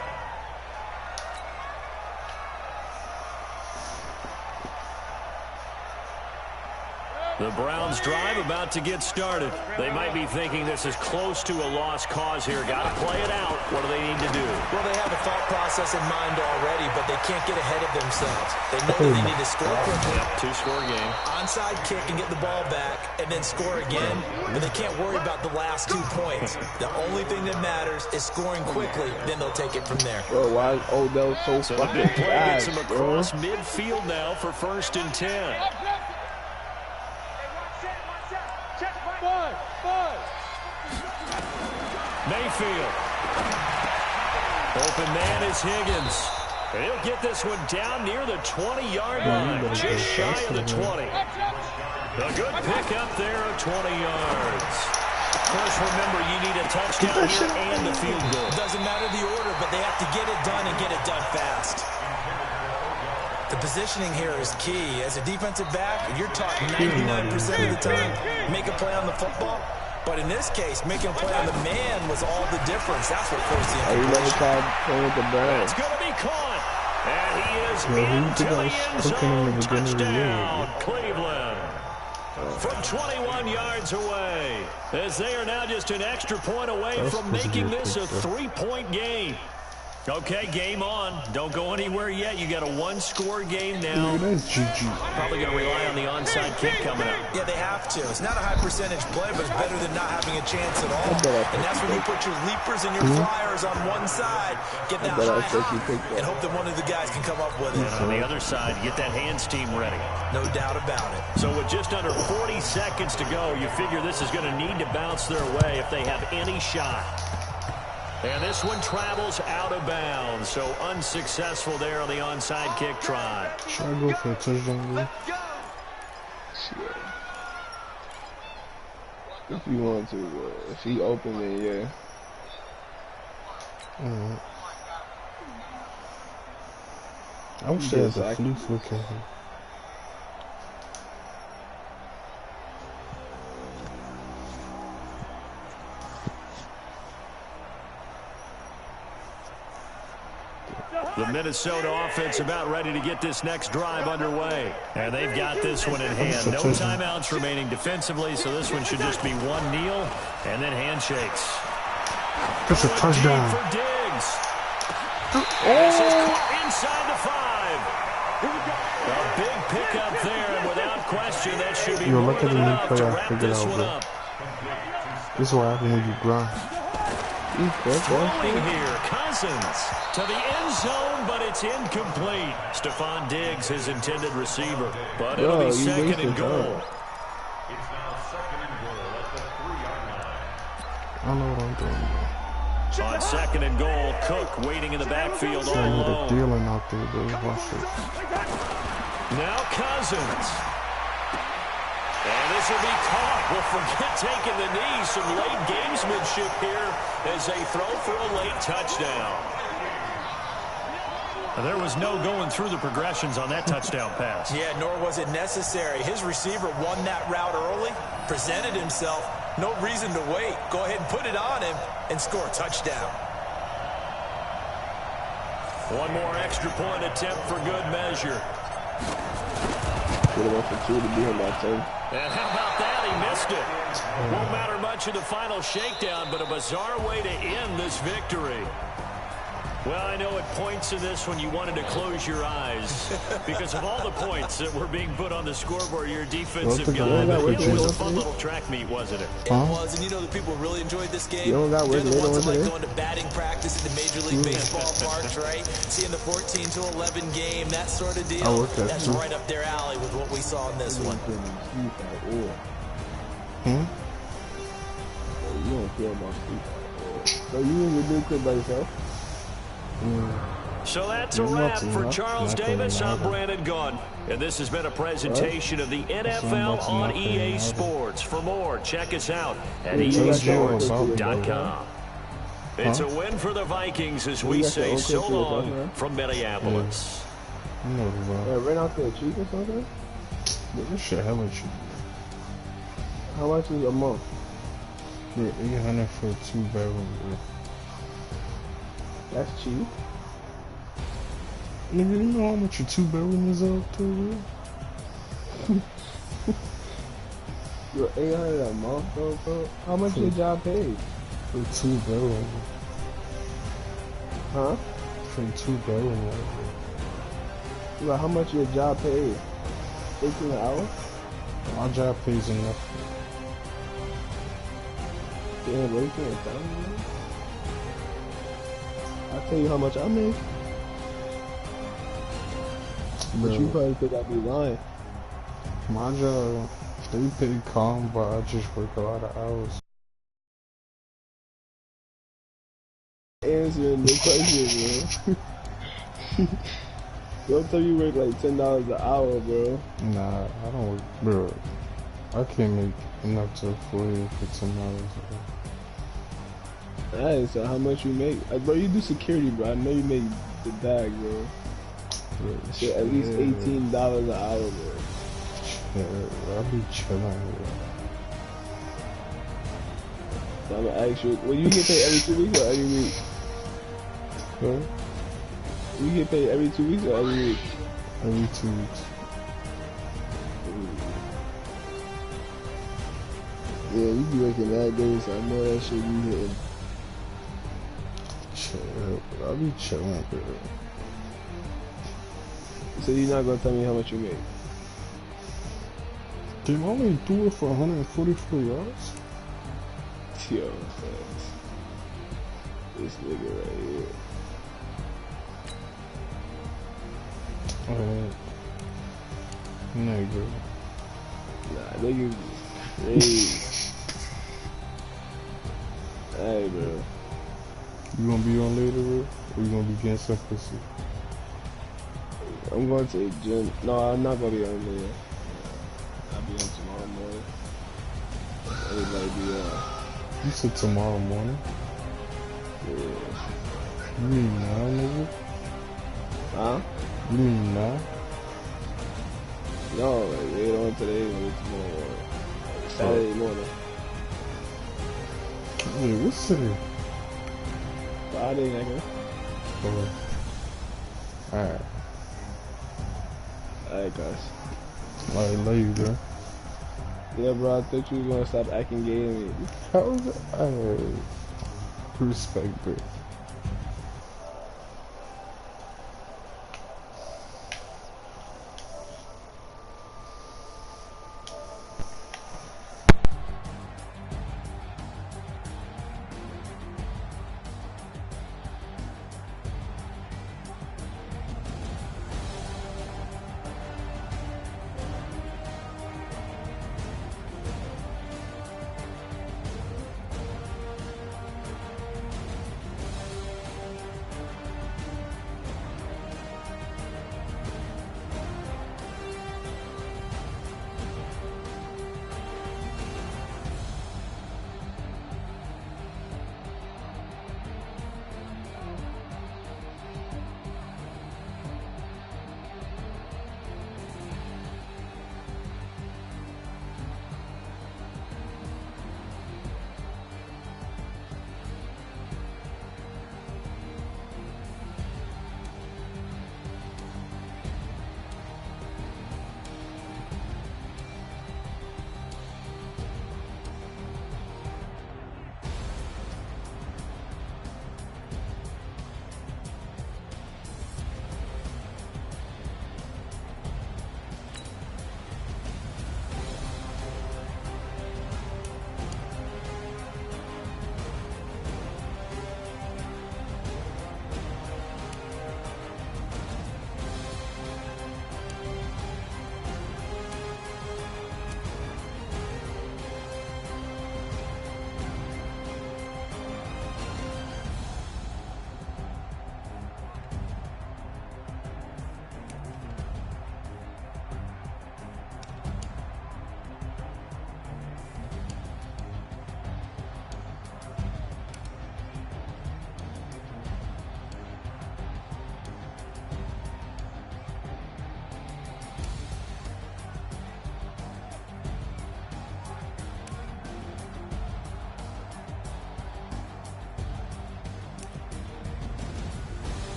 The Browns drive about to get started. They might be thinking this is close to a lost cause here. Got to play it out. What do they need to do? Well, they have a thought process in mind already, but they can't get ahead of themselves. They know that they need to score quickly. Two-score game. Onside kick and get the ball back, and then score again. But they can't worry about the last 2 points. The only thing that matters is scoring quickly. Then they'll take it from there. Bro, why is Odell so fucking big play fast, gets him across midfield now for 1st and 10. Mayfield. Open man is Higgins. He'll get this one down near the 20-yard line, just shy of the 20. A good pickup there of 20 yards. Of course, remember, you need a touchdown here and the field goal. Doesn't matter the order, but they have to get it done and get it done fast. The positioning here is key. As a defensive back, you're taught 99% of the time, make a play on the football. But in this case, making a play on the man was all the difference. That's what forced the incompletion. It's going to be caught. And he is into the end zone. Touchdown, Cleveland. from 21 yards away, as they are now just an extra point away from making this a 3-point game. Okay, game on. Don't go anywhere yet. You got a one-score game now. Probably going to rely on the onside kick coming up. Yeah, they have to. It's not a high-percentage play, but it's better than not having a chance at all. And that's when you put your leapers and your flyers on one side, get that high, and hope that one of the guys can come up with it. And on the other side, get that hands team ready. No doubt about it. So with just under 40 seconds to go, you figure this is going to need to bounce their way if they have any shot. And this one travels out of bounds, so unsuccessful there on the onside kick try. Should I go for a touchdown? If you want to, if he open it, yeah. I wish there was a fluke look at him. The Minnesota offense about ready to get this next drive underway. And they've got this one in hand. No timeouts remaining defensively, so this one should just be one kneel and then handshakes. That's a touchdown. For Diggs. This is inside the 5. A big pickup there, and without question, that should be more than enough to wrap this one up. This is what happens when you grind. Throwing here, Cousins to the end zone, but it's incomplete. Stephon Diggs, his intended receiver, but it'll be second and goal. I don't know what I'm doing. On second and goal, Cook waiting in the backfield all alone. Dealing out there, bro. Watch this. Now Cousins. And this will be caught. Well, forget taking the knee. Some late gamesmanship here as they throw for a late touchdown. There was no going through the progressions on that touchdown pass. Yeah, nor was it necessary. His receiver won that route early, presented himself. No reason to wait. Go ahead and put it on him and score a touchdown. One more extra point attempt for good measure. And how about that? He missed it. Won't matter much in the final shakedown, but a bizarre way to end this victory. Well, I know at points in this one you wanted to close your eyes because of all the points that were being put on the scoreboard. Your defensive guy, but really was a fun little track meet, wasn't it? It was, and you know the people really enjoyed this game. They're the ones that like going to batting practice at the Major League Baseball parks, right? Seeing the 14-11 game, that sort of deal. That's right up their alley with what we saw in this one. You don't care about sleep. So you in your new crib by yourself? So that's a wrap for Charles Davis. I'm Brandon Gaudin, and this has been a presentation of the NFL on EA Sports. For more, check us out at easports.com. It's a win for the Vikings as we say so long from Minneapolis. Right out there, cheap or something? This shit hella cheap. How much is a month? For 800 for a 2-bedroom. That's cheap. Nigga, you know how much a 2-bedroom is up to, bro? You're 800 a month, though, bro? How much your job paid? For 2-bedroom. Huh? For 2-bedroom. Like, how much your job paid? 18 an hour? My job pays enough. Damn, what you can't tell me? I'll tell you how much I make. But you probably think I'd be lying. My job, they pay calm, but I just work a lot of hours. Answering the question, bro. Don't tell you work like $10 an hour, bro. Nah, I don't work, bro. I can't make enough to afford it for $10. Alright, so how much you make? Bro, you do security, bro. I know you make the bag, bro. So at least $18 an hour, bro. Yeah, I'll be chilling, bro. So I'm gonna ask you, well, you get paid every 2 weeks or every week? Huh? You get paid every 2 weeks or every week? Every 2 weeks. Yeah, you be working that day, so I know that shit be hitting. Chill. I'll be chilling, bro. So you're not gonna tell me how much you make? Dude, I only threw it for 144 yards. Yo, facts. This nigga right here. Alright. Nigga. Nah, nigga. Hey. Hey, bro. You gonna be on later, bro? Or you gonna be getting some pussy? I'm going to the gym. No, I'm not gonna be on there. I'll be on tomorrow morning. Everybody be You said tomorrow morning? yeah. You mean now, nigga? Huh? You mean now? No, like later on today or tomorrow morning. Saturday morning. Wait, what's today? Friday, nigga. Oh. Alright. Alright, guys. I love you, bro. Yeah, bro, I thought you was gonna stop acting gay to me. How was it? Respect, bro.